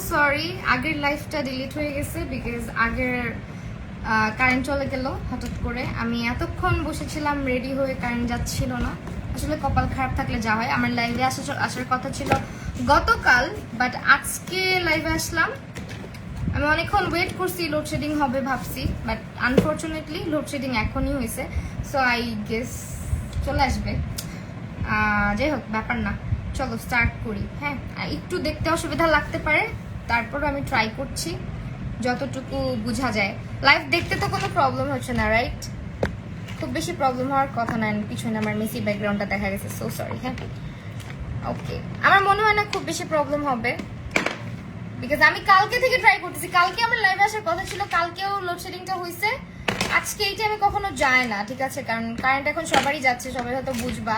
Sorry, আগের লাইফটা delete হয়ে গেছে বিকজ আগের কারেন্ট চলে গেল হঠাৎ করে। আমি এতক্ষণ বসেছিলাম রেডি হয়ে, কারেন্ট যাচ্ছিল না। আসলে কপাল খারাপ থাকলে যা হয়। আমার লাইভে আসার কথা ছিল গতকাল, বাট আজকে লাইভে আসলাম। আমি অনেকক্ষণ ওয়েট করছি, লোডশেডিং হবে ভাবছি, বাট আনফর্চুনেটলি লোডশেডিং এখনই হয়েছে। সো আই গেস চলে আসবে। যাই হোক, ব্যাপার না, চলো স্টার্ট করি। হ্যাঁ, একটু দেখতে অসুবিধা লাগতে পারে, তারপর আমি ট্রাই করছি যতটুকু বোঝা যায়। লাইভ দেখতে তো কোনো প্রবলেম হচ্ছে না, রাইট? খুব বেশি প্রবলেম হওয়ার কথা না। পিছনে আমার মেসি ব্যাকগ্রাউন্ডটা দেখা গেছে, সো সরি। হ্যাঁ, ওকে, আমার মনে হয় না খুব বেশি প্রবলেম হবে বিকজ আমি কালকে থেকে ট্রাই করতেছি। কালকে আমার লাইভে আসার কথা ছিল, কালকেও লোডশেডিংটা হয়েছে। আজকে এই টাইমে কখনো যায় না, ঠিক আছে? কারণ কারেন্ট এখন সবারই যাচ্ছে, সবাই হয়তো বুঝবা।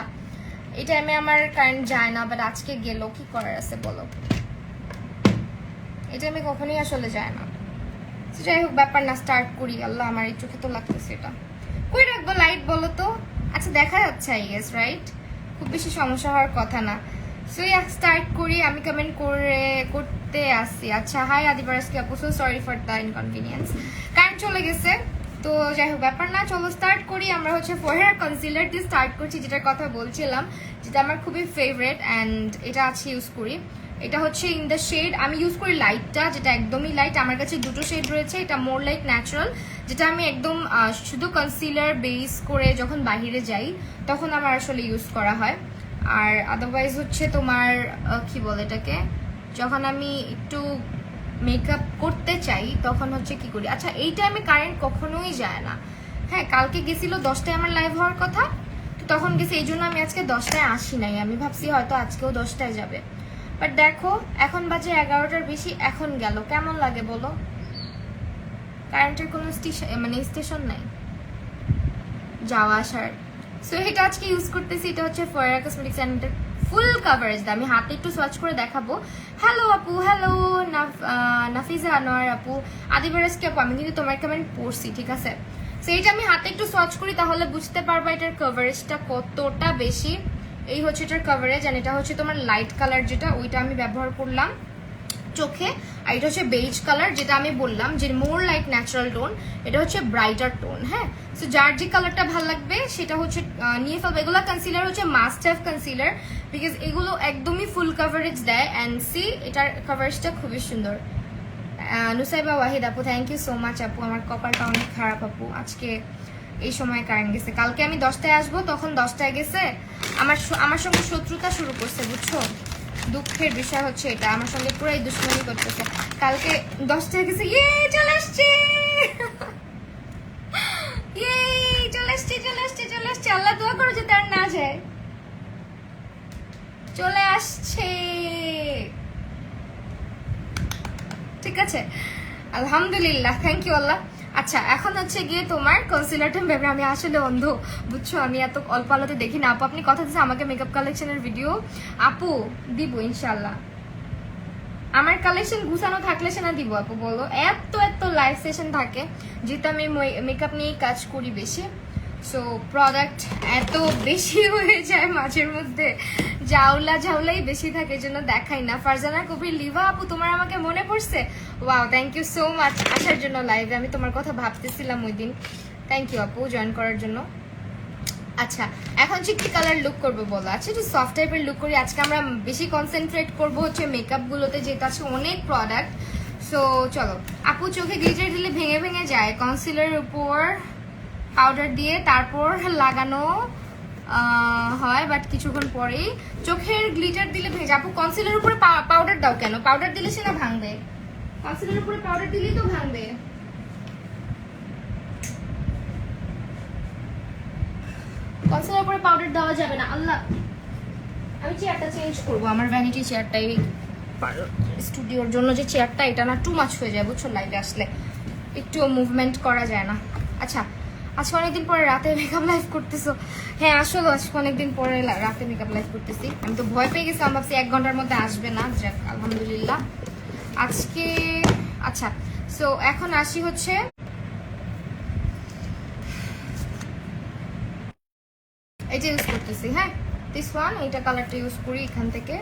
এই টাইমে আমার কারেন্ট যায় না, বাট আজকে গেল, কি করার আছে বলো? এই টাইমে কখনোই আসলে যায় না। যাই হোক, ব্যাপার না, স্টার্ট করি। আল্লাহ, আমার এই চোখে তো লাগতেছে এটা। কই রাখবো লাইট বলো তো? আচ্ছা, দেখা যাচ্ছে আই গেস, রাইট? খুব বেশি সমস্যা হওয়ার কথা না। সো স্টার্ট করি। আমি কমেন্ট করতে আসি। আচ্ছা, হাই আদিবারসকি আপু, so sorry for the inconvenience. Current চলে গেছে, তো যাই হোক, ব্যাপার না, চলো স্টার্ট করি। আমরা হচ্ছে ফোরহেয়ার কনসিলার দিয়ে স্টার্ট করছি, যেটার কথা বলছিলাম, যেটা আমার খুবই ফেভারিট অ্যান্ড এটা আছে ইউজ করি। এটা হচ্ছে ইন দ্য শেড, আমি ইউজ করি লাইটটা, যেটা একদমই লাইট। আমার কাছে দুটো শেড রয়েছে। এটা মোর লাইক ন্যাচারাল, যেটা আমি একদম শুধু কনসিলার বেস করে যখন বাহিরে যাই তখন আমার আসলে ইউজ করা হয়। আর আদারওয়াইজ হচ্ছে তোমার কি বলে এটাকে, যখন আমি একটু মেকআপ করতে চাই তখন হচ্ছে কি করি। আচ্ছা, এই টাইমে কারেন্ট কখনোই যায় না। হ্যাঁ, কালকে গেছিল 10টায় আমার লাইভ হওয়ার কথা, তো তখন গেছে, এই জন্য আমি আজকে 10টায় আসি নাই। আমি ভাবছি হয়তো আজকেও 10টায় যাবে, বাট দেখো এখন বাজে 11টার বেশি, এখন গেল। কেমন লাগে বলো? কারেন্টের কোনো স্টেশন নাই যাওয়া আসার। সো এটা আজকে ইউজ করতেছি। এটা হচ্ছে ফোরহেয়ার কসমেটিক্স অ্যান্ড ফুল কাভারেজ। আমি হাতে একটু সোয়াচ করে দেখাবো। হ্যালো আপু, হ্যালো নাফিজা আনোয়ার আপু, আদিবারসকি আপু, আমি কিন্তু তোমার কমেন্ট পড়ছি, ঠিক আছে? সো এটা আমি হাতে একটু সোয়াচ করি, তাহলে বুঝতে পারবা এটার কভারেজটা কতটা বেশি। এই হচ্ছে এটার কভারেজ, অ্যান্ড এটা হচ্ছে তোমার লাইট কালার, যেটা ওইটা আমি ব্যবহার করলাম চোখে। আর এটা হচ্ছে বেজ কালার, যেটা আমি বললাম যে মোর লাইক ন্যাচারাল টোন, এটা হচ্ছে ব্রাইটার টোন। হ্যাঁ, সো যার যে কালারটা ভালো লাগবে সেটা হচ্ছে নিয়ে ফেলবে। এগুলো কনসিলার হচ্ছে মাস্ট হ্যাভ কনসিলার, বিকজ এগুলো একদমই ফুল কভারেজ দেয়। অ্যান্ড সি, এটার কভারেজটা খুবই সুন্দর। নুসাইবা ওয়াহিদ আপু, থ্যাংক ইউ সো মাচ আপু। আমার কপালটা অনেক খারাপ আপু, আজকে এই সময় কারেন্ট গেছে। কালকে আমি 10টায় আসবো, তখন 10টায় গেছে। আমার সঙ্গে শত্রুতা শুরু করছে, বুঝছো? দুঃখের বিষয় হচ্ছে এটা, আমার সঙ্গে পুরাই দুশ্মনী করতেছে। কালকে 10টায় গেছে, ইয়ে চলে আসছে, ইয়ে চলে আসছে, চলে আসছে, চলে আসছে। আল্লাহ দোয়া করো যে তার না যায়। চলে আসছে, ঠিক আছে, আলহামদুলিল্লাহ, থ্যাংক ইউ আল্লাহ। আচ্ছা, এখন হচ্ছে গিয়ে তোমার কনসিলারটা ভেবে, আমি আসলে অন্ধ, বুঝছো? আমি এত অল্প আলোতে দেখি না। আপু আপনি কথা দিচ্ছেন আমাকে মেকআপ কালেকশনের ভিডিও, আপু দিব ইনশাল্লাহ। আমার কালেকশন গুছানো থাকলে সে না দিব আপু, বলো? এত এত লাইভ সেশন থাকে, যেহেতু আমি মেকআপ নিয়েই কাজ করি বেশি। সো প্রোডাক্ট এত বেশি হয়ে যায় মাঝের মধ্যে, ঝাউলাই বেশি থাকে, জন্য দেখাই না। ফারজানা কবির লিভা আপু, তোমার আমাকে মনে পড়ছে? Wow, thank you so much আসার জন্য লাইভে। আমি তোমার কথা ভাবতেছিলাম ওই দিন। থ্যাংক ইউ আপু জয়েন করার জন্য। আচ্ছা, এখন হচ্ছে কি কালার লুক করবো বলো? আচ্ছা, একটু সফট টাইপের লুক করি। আজকে আমরা বেশি কনসেন্ট্রেট করবো হচ্ছে মেকআপ গুলোতে, যেহেতু আছে অনেক প্রোডাক্ট। সো চলো। আপু, চোখে গ্লিটার দিলে ভেঙে ভেঙে যায়, কনসিলারের উপর পাউডার দিয়ে তারপর লাগানো হয়, বাট কিছুক্ষণ পরেই চোখের গ্লিটার দিলে ভেঙে যায়। আপু, কনসিলারের উপরে পাউডার দাও কেন? পাউডার দিলে সে না ভাঙবে। কনসিলারের উপরে পাউডার দিলেই তো ভাঙবে। কনসিলারের উপরে পাউডার দেওয়া যাবে না। আল্লাহ, আমি চেয়ারটা চেঞ্জ করবো। আমার ভ্যানিটি চেয়ারটাই, স্টুডিওর জন্য যে চেয়ারটা, এটা না টু মাচ হয়ে যায়, বুঝছো? লাইভে আসলে একটু মুভমেন্ট করা যায় না। আচ্ছা, আজকে অনেকদিন পরে রাতে মেকআপ লাইভ করতেছো? হ্যাঁ, আসলে আজকে অনেকদিন পরে রাতে মেকআপ লাইভ করতেছি। আমি তো ভয় পেয়ে গেছি, আমি ভাবছি 1 ঘন্টার মধ্যে আসবে না। যাক, আলহামদুলিল্লাহ আজকে। আচ্ছা, সো এখন আসি হচ্ছে এটা ইউজ করতেছি। হ্যাঁ, দিস ওয়ান, এইটা কালারটা ইউজ করি এখান থেকে।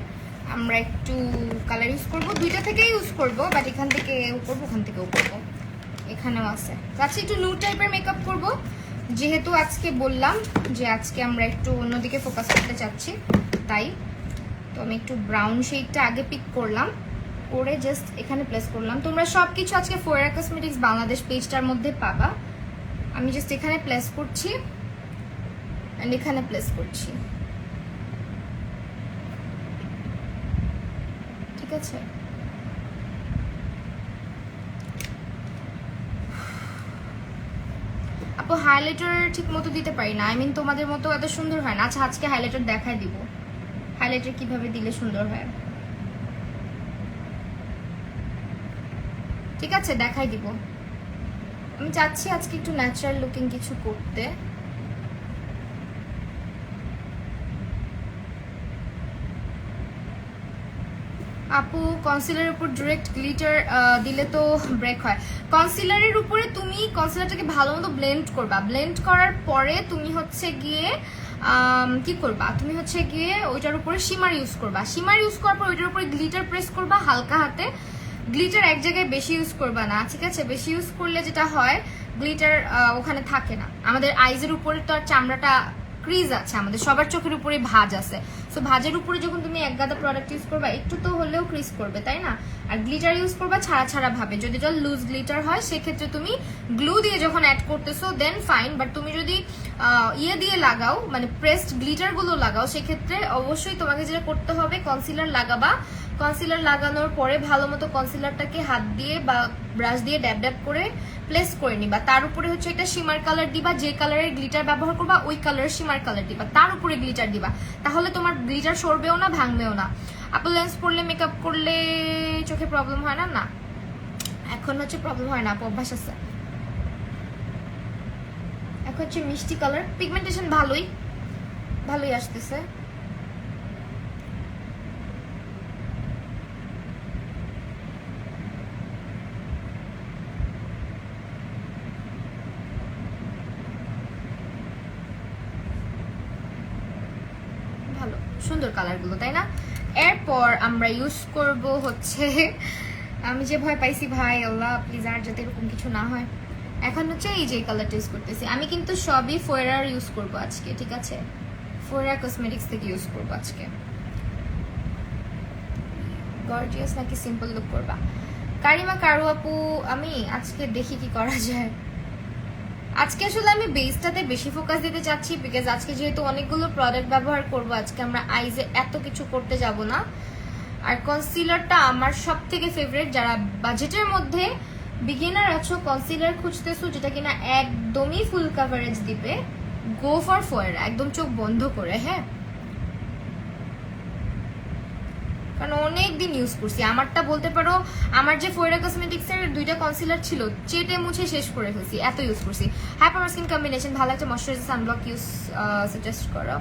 আমরা একটু কালার ইউজ করব, দুইটা থেকেই ইউজ করব, বাট এখান থেকে করবো, ওখান থেকেও করবো, এখানেও আছে। আজকে একটু নিউড টাইপের মেকআপ করব, যেহেতু আজকে বললাম যে আজকে আমরা একটু অন্যদিকে ফোকাস করতে চাচ্ছি, তাই তো আমি একটু ব্রাউন শেডটা আগে পিক করলাম, করে জাস্ট এখানে প্লেস করলাম। তোমরা সব কিছু আজকে ফোয়েরা কসমেটিক্স বাংলাদেশ পেজটার মধ্যে পাবা। আমি জাস্ট এখানে প্লেস করছি এন্ড এখানে প্লেস করছি, ঠিক আছে? আপু হাইলাইটার ঠিক মতো দিতে পারি না, আই মিন তোমাদের মতো এত সুন্দর হয় না। আচ্ছা আজকে হাইলাইটার দেখাই দিব, হাইলাইটার কিভাবে দিলে সুন্দর হয়, ঠিক আছে? দেখাই দিব। আমি চাচ্ছি আজকে একটু ন্যাচারাল লুকিং কিছু করতে। আপু কনসিলারের উপর ডিরেক্ট গ্লিটার দিলে তো ব্রেক হয়। কনসিলারের উপরে তুমি কনসিলারটাকে ভালো মতো ব্লেন্ড করবা, ব্লেন্ড করার পরে তুমি হচ্ছে গিয়ে কি করবা, তুমি হচ্ছে গিয়ে ওইটার উপরে শিমার ইউজ করবা, শিমার ইউজ করার পর ওইটার উপরে গ্লিটার প্রেস করবা হালকা হাতে। গ্লিটার এক জায়গায় বেশি ইউজ করবা না, ঠিক আছে? বেশি ইউজ করলে যেটা হয় গ্লিটার ওখানে থাকে না। আমাদের আইজের উপরে তো আর চামড়াটা ক্রিজ আছে, আমাদের সবার চোখের উপরে ভাঁজ আছে, সো ভাঁজের উপরে যখন তুমি এক গাদা প্রোডাক্ট ইউজ করবা একটু তো হলেও ক্রিজ করবে, তাই না? আর গ্লিটার ইউজ করবা ছাড়া ছাড়া ভাবে, যদি লুজ গ্লিটার হয় সেক্ষেত্রে তুমি গ্লু দিয়ে যখন অ্যাড করতেছো দেন ফাইন, বাট তুমি যদি ইয়ে দিয়ে লাগাও, মানে প্রেসড গ্লিটার গুলো লাগাও, সেক্ষেত্রে অবশ্যই তোমাকে যেটা করতে হবে কনসিলার লাগাবা। কনসিলার লাগানোর পরে ভালো মতো কনসিলারটাকে হাত দিয়ে বা ব্রাশ দিয়ে ড্যাব ড্যাব করে প্লেস করে নিবা, তার উপরে হচ্ছে একটা শিমার কালার দিবা, যে কালারের গ্লিটার ব্যবহার করবা ওই কালারের শিমার কালার দিবা, তার উপরে গ্লিটার দিবা, তাহলে তোমার গ্লিটার সরবেও না ভাঙবেও না। আপু লেন্স পরলে মেকআপ করলে চোখে প্রবলেম হয় না? না, এখন হচ্ছে প্রবলেম হয় না আপু, অভ্যাস আছে। এখন হচ্ছে মিষ্টি কালার, পিগমেন্টেশন ভালোই ভালোই আসতেছে। ভালো সুন্দর কালারগুলো, তাই না? এরপর আমরা ইউজ করব হচ্ছে, আমি যে ভয় পাইছি ভাই আল্লাহ প্লিজ আর যাতে এরকম কিছু না হয়। এখন হচ্ছে এই যে কালারটা ইউজ করতেছি, আমি কিন্তু সবই ফোয়েরার ইউজ করব আজকে, ঠিক আছে? ফোয়েরা কসমেটিক্স থেকে ইউজ করব আজকে। গর্জিয়াস নাকি সিম্পল লুক করবা? কারিমা কারু আপু আমি আজকে দেখি কি করা যায়। আজকে আসলে আমি বেসটাতে বেশি ফোকাস দিতে চাচ্ছি, বিকজ আজকে যেহেতু অনেকগুলো প্রোডাক্ট ব্যবহার করব, আজকে আমরা আইজে এত কিছু করতে যাব না। আর কনসিলারটা আমার সব থেকে ফেভারিট, যারা বাজেটের মধ্যে বিগিনার আছো, কনসিলার খুঁজতেছো যেটা কিনা একদমই ফুল কভারেজ দিবে, গো ফর ফোয়েরা, একদম চোখ বন্ধ করে। হ্যাঁ, কারণ অনেক দিন ইউজ করছি, আমারটা বলতে পারো আমার যে ফোয়েরা কসমেটিক্সের দুইটা কনসিলার ছিল চেটে মুছে শেষ করে ফেলছি, এত ইউজ করছি। হাইপার স্কিন কম্বিনেশন, ভালো একটা ময়শ্চারাইজার সানব্লক ইউজ সাজেস্ট করো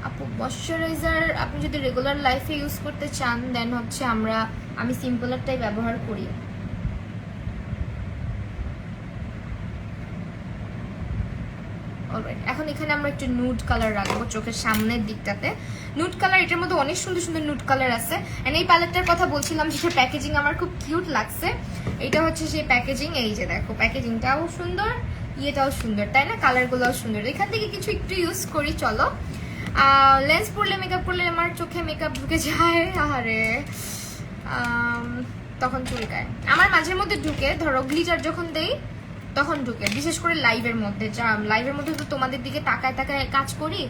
আপু। ময়শ্চারাইজার আপনি যদি রেগুলার লাইফে ইউজ করতে চান দেন হচ্ছে আমি সিম্পলারটাই ব্যবহার করি। অলরাইট, এখন এখানে আমরা একটু নুড কালার রাখবো চোখের সামনের দিকটাতে। নুড কালার, এটার মধ্যে অনেক সুন্দর সুন্দর নুড কালার আছে। এন্ড এই প্যালেটটার কথা বলছিলাম যে প্যাকেজিং আমার খুব কিউট লাগছে। এটা হচ্ছে সেই প্যাকেজিং, এই যে দেখো প্যাকেজিংটাও সুন্দর, ইয়েটাও সুন্দর, তাই না? কালারগুলোও সুন্দর। এখান থেকে কিছু একটু ইউজ করি চলো। লেন্স পরলে মেকআপ করলে আমার চোখে মেকআপ ঢুকে যায়, আরে তখন চুলকায়। আমার মাঝের মধ্যে ঢুকে, ধরো গ্লিটার যখন দেই তখন ঢুকে, বিশেষ করে লাইভের মধ্যে। লাইভের মধ্যে তো তোমাদের দিকে তাকায় তাকায় কাজ করি,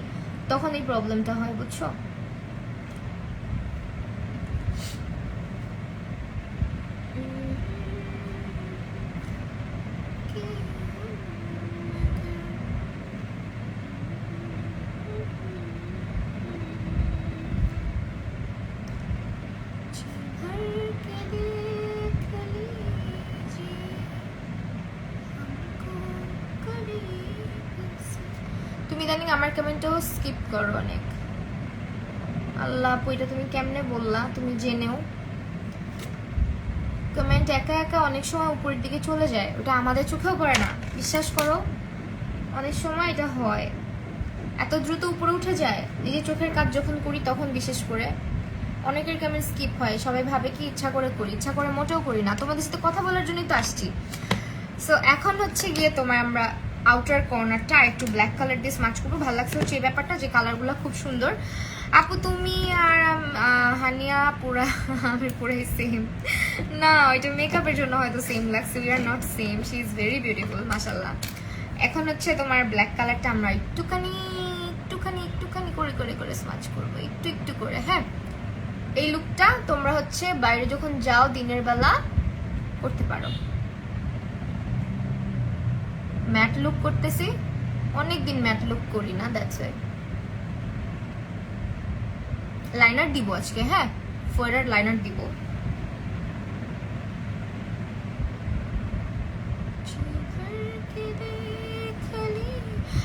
তখন এই প্রবলেমটা হয়, বুঝছো? তুমি ইদানিং আমার কমেন্টও স্কিপ করো অনেক। আল্লাহ আপু এটা তুমি কেমনে বললা? তুমি জেনেও কমেন্ট একা একা অনেক সময় উপরের দিকে চলে যায়, ওটা আমাদের চোখেও পড়ে না, বিশ্বাস করো। অনেক সময় এটা হয়, এত দ্রুত উপরে উঠে যায়। এই যে চোখের কাজ যখন করি তখন বিশেষ করে অনেকের কমেন্ট স্কিপ হয়, সবাই ভাবে কি ইচ্ছা করে করি, ইচ্ছা করে মোটেও করি না, তোমাদের সাথে কথা বলার জন্যই তো আসছি। সো এখন হচ্ছে গিয়ে তোমার আমরা আউটার কর্নারটা একটু ব্ল্যাক কালার দিয়ে স্মাচ করবো। ভালো লাগছে হচ্ছে এই ব্যাপারটা যে কালারগুলো খুব সুন্দর। আপু তুমি আর হানিয়া পুরা আমি পুরাই সেম না, ওইটা মেকআপের জন্য হয়তো সেম লাগছে, we are not same, she is very beautiful মাশাআল্লাহ। এখন হচ্ছে তোমার ব্ল্যাক কালারটা আমরা একটুখানি একটুখানি একটুখানি করে করে করে স্মাচ করবো, একটু একটু করে। হ্যাঁ, এই লুকটা তোমরা হচ্ছে বাইরে যখন যাও দিনের বেলা করতে পারো। ম্যাট লুক করতেছি, অনেকদিন ম্যাট লুক করি না, দ্যাটস ওয়াই। লাইনার দিব আজকে, হ্যাঁ ফোয়ারার লাইনার দিব।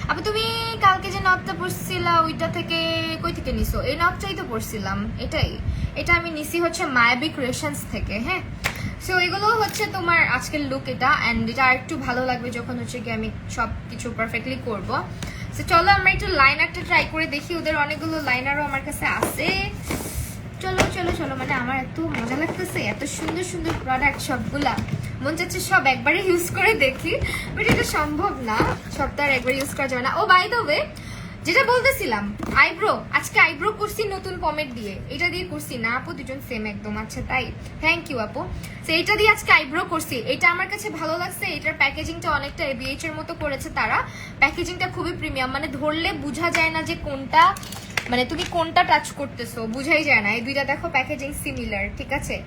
আপু তুমি কালকে যে নবটা পড়ছিলা ওইটা থেকে কই থেকে নিছো? এই নবটাই তো পড়ছিলাম, এটাই। এটা আমি নিছি হচ্ছে মায়াবী ক্রিয়েশনস থেকে। হ্যাঁ, সো এগুলো হচ্ছে তোমার আজকের লুক এটা, অ্যান্ড এটা আর একটু ভালো লাগবে যখন হচ্ছে কি আমি সব কিছু পারফেক্টলি করবো। সো চলো আমরা একটু লাইনারটা ট্রাই করে দেখি, ওদের অনেকগুলো লাইনারও আমার কাছে আছে। চলো চলো চলো, মানে আমার এত মজা লাগতেছে, এত সুন্দর সুন্দর প্রোডাক্ট সবগুলা, মন চাচ্ছে সব একবারে ইউজ করে দেখি, বাট এটা সম্ভব না, সব তো আর একবার ইউজ করা যাবে না। ও বাই দ্য ওয়ে, যেটা বলতেছিলাম, আইব্রো আজকে আইব্রো করছি নতুন পমেট দিয়ে, এটা দিয়ে করছি না আপু? দুজন সেম একদম। আচ্ছা তাই, থ্যাংক ইউ আপু। তো এইটা দিয়ে আজকে আইব্রো করছি, এটা আমার কাছে ভালো লাগছে। এটার প্যাকেজিংটা অনেকটা এবিএইচ এর মতো করেছে তারা, প্যাকেজিংটা খুবই প্রিমিয়াম, মানে ধরলে বোঝা যায় না যে কোনটা, মানে তুমি কোনটা টাচ করতেছো বুঝাই যায় না। এই দুইটা দেখো প্যাকেজিং সিমিলার, ঠিক আছে?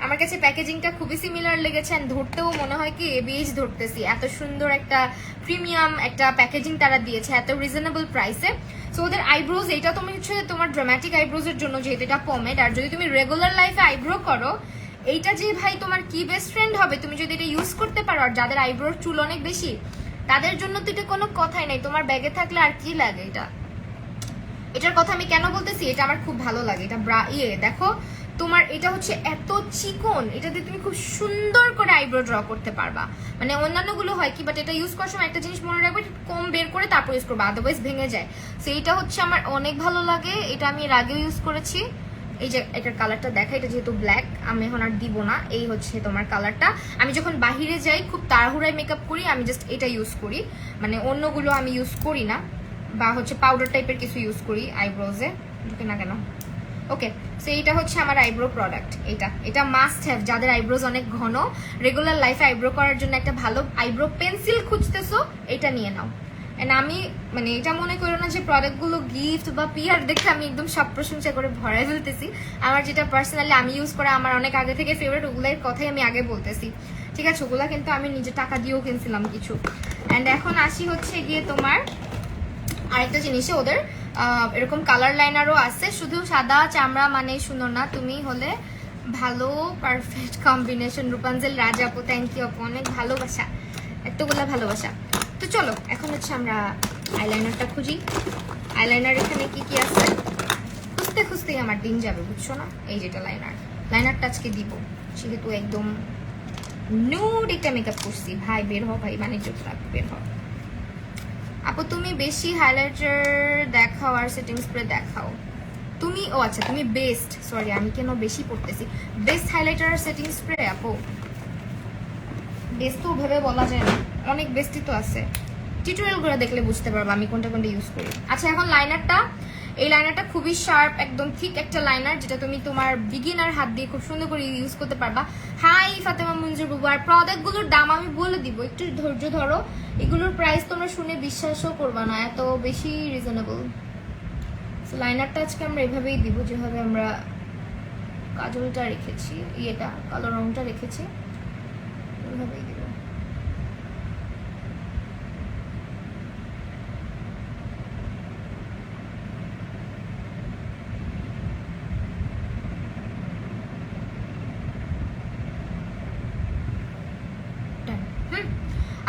আমার কাছে প্যাকেজিংটা খুবই সিমিলার লেগেছে, ধরতেও মনে হয় কি এবিএইচ ধরতেছি। এত সুন্দর একটা প্রিমিয়াম একটা প্যাকেজিং তারা দিয়েছে এত রিজনেবল প্রাইসে। সো ওদের আইব্রোজ, এটা তুমি হচ্ছে তোমার ড্রামাটিক আইব্রোজ এর জন্য, যেহেতু এটা পমেড, আর যদি তুমি রেগুলার লাইফে আইব্রো করো, এইটা যে ভাই তোমার কি বেস্ট ফ্রেন্ড হবে তুমি যদি এটা ইউজ করতে পারো। আর যাদের আইব্রোর চুল অনেক বেশি তাদের জন্য তো এটা কোনো কথাই নাই, তোমার ব্যাগে থাকলে আর কি লাগে। এটার কথা আমি কেন বলতেছি, এটা আমার খুব ভালো লাগে। এটা দেখো তোমার এটা হচ্ছে এত চিকন, এটা দিয়ে তুমি খুব সুন্দর করে আইব্রো ড্র করতে পারবা। মানে অন্যান্যগুলো হয় কি, বাট এটা ইউজ করার সময় একটা জিনিস মনে রাখবে, কম বের করে তারপর ইউজ করবো, আদারওয়াইজ ভেঙে যায়। সো এটা হচ্ছে আমার অনেক ভালো লাগে, এটা আমি এর আগেও ইউজ করেছি। এই যে এটার কালারটা দেখা, এটা যেহেতু ব্ল্যাক আমি এখন আর দিব না। এই হচ্ছে তোমার কালারটা, আমি যখন বাহিরে যাই খুব তাড়াহুড়ায় মেকআপ করি, আমি জাস্ট এটা ইউজ করি, মানে অন্যগুলো আমি ইউজ করি না, বা হচ্ছে পাউডার টাইপের কিছু ইউজ করি আইব্রোজে, ঢুকে না কেন। ওকে, সো এইটা হচ্ছে আমার আইব্রো প্রোডাক্ট। এটা মাস্ট হ্যাভ, যাদের আইব্রোজ অনেক ঘন, রেগুলার লাইফে আইব্রো করার জন্য একটা ভালো আইব্রো পেন্সিল খুঁজতেছো, এটা নিয়ে নাও। এন্ড আমি মানে এটা মনে করো না যে প্রোডাক্টগুলো গিফট বা পিআর দেখে আমি একদম সব প্রশংসা করে ভরাই ফেলতেছি। আমার যেটা পার্সোনালি আমি ইউজ করা, আমার অনেক আগে থেকে ফেভারিট, ওগুলোর কথাই আমি আগে বলতেছি, ঠিক আছে? ওগুলা কিন্তু আমি নিজে টাকা দিয়েও কিনছিলাম কিছু। অ্যান্ড এখন আসি হচ্ছে গিয়ে তোমার আরেকটা জিনিসে, ওদের এরকম কালার লাইনারও আছে। শুধু সাদা চামড়া মানে সুন্দর না, তুমি হলে ভালো, পারফেক্ট কম্বিনেশন। রূপাঞ্জল রাজা আপু, থ্যাংক ইউ আপু, অনেক ভালোবাসা, এতগুলা ভালোবাসা। তো চলো এখন হচ্ছে আমরা আইলাইনারটা খুঁজি। আইলাইনার এখানে কি কি আছে খুঁজতে খুঁজতেই আমার দিন যাবে, বুঝছো না? এই যেটা লাইনারটা আজকে দিব, সেহেতু একদম নিউড একটা মেকআপ করছি। ভাই বের হও, ভাই বাণিজ্য বের হও। আপু তুমি বেশি হাইলাইটার দেখাও আর সেটিং স্প্রে দেখাও তুমি। ও আচ্ছা, তুমি বেস্ট, সরি আমি কেন বেশি পড়তেছি, বেস্ট হাইলাইটার আর সেটিং স্প্রে। আপু বেস্ট তো ওভাবে বলা যায় না, অনেক বেস্টই তো আছে, টিউটোরিয়ালগুলো দেখলে বুঝতে পারবো আমি কোনটা কোনটা ইউজ করি। আচ্ছা এখন লাইনারটা, এই লাইনারটা খুবই শার্প, একদম ঠিক একটা লাইনার, যেটা তুমি তোমার বিগিনার হাত দিয়ে খুব সুন্দর করে ইউজ করতে পারবা। হাই ফাতেমা মঞ্জুর বাবু, আর প্রোডাক্টগুলোর দাম আমি বলে দিব, একটু ধৈর্য ধরো। এগুলোর প্রাইস তোমরা শুনে বিশ্বাসও করবা না, এত বেশি রিজনেবল। সো লাইনারটা আজকে আমরা এভাবেই দিব, যেভাবে আমরা কাজলটা রেখেছি, কালো রংটা রেখেছি, এভাবেই দিব।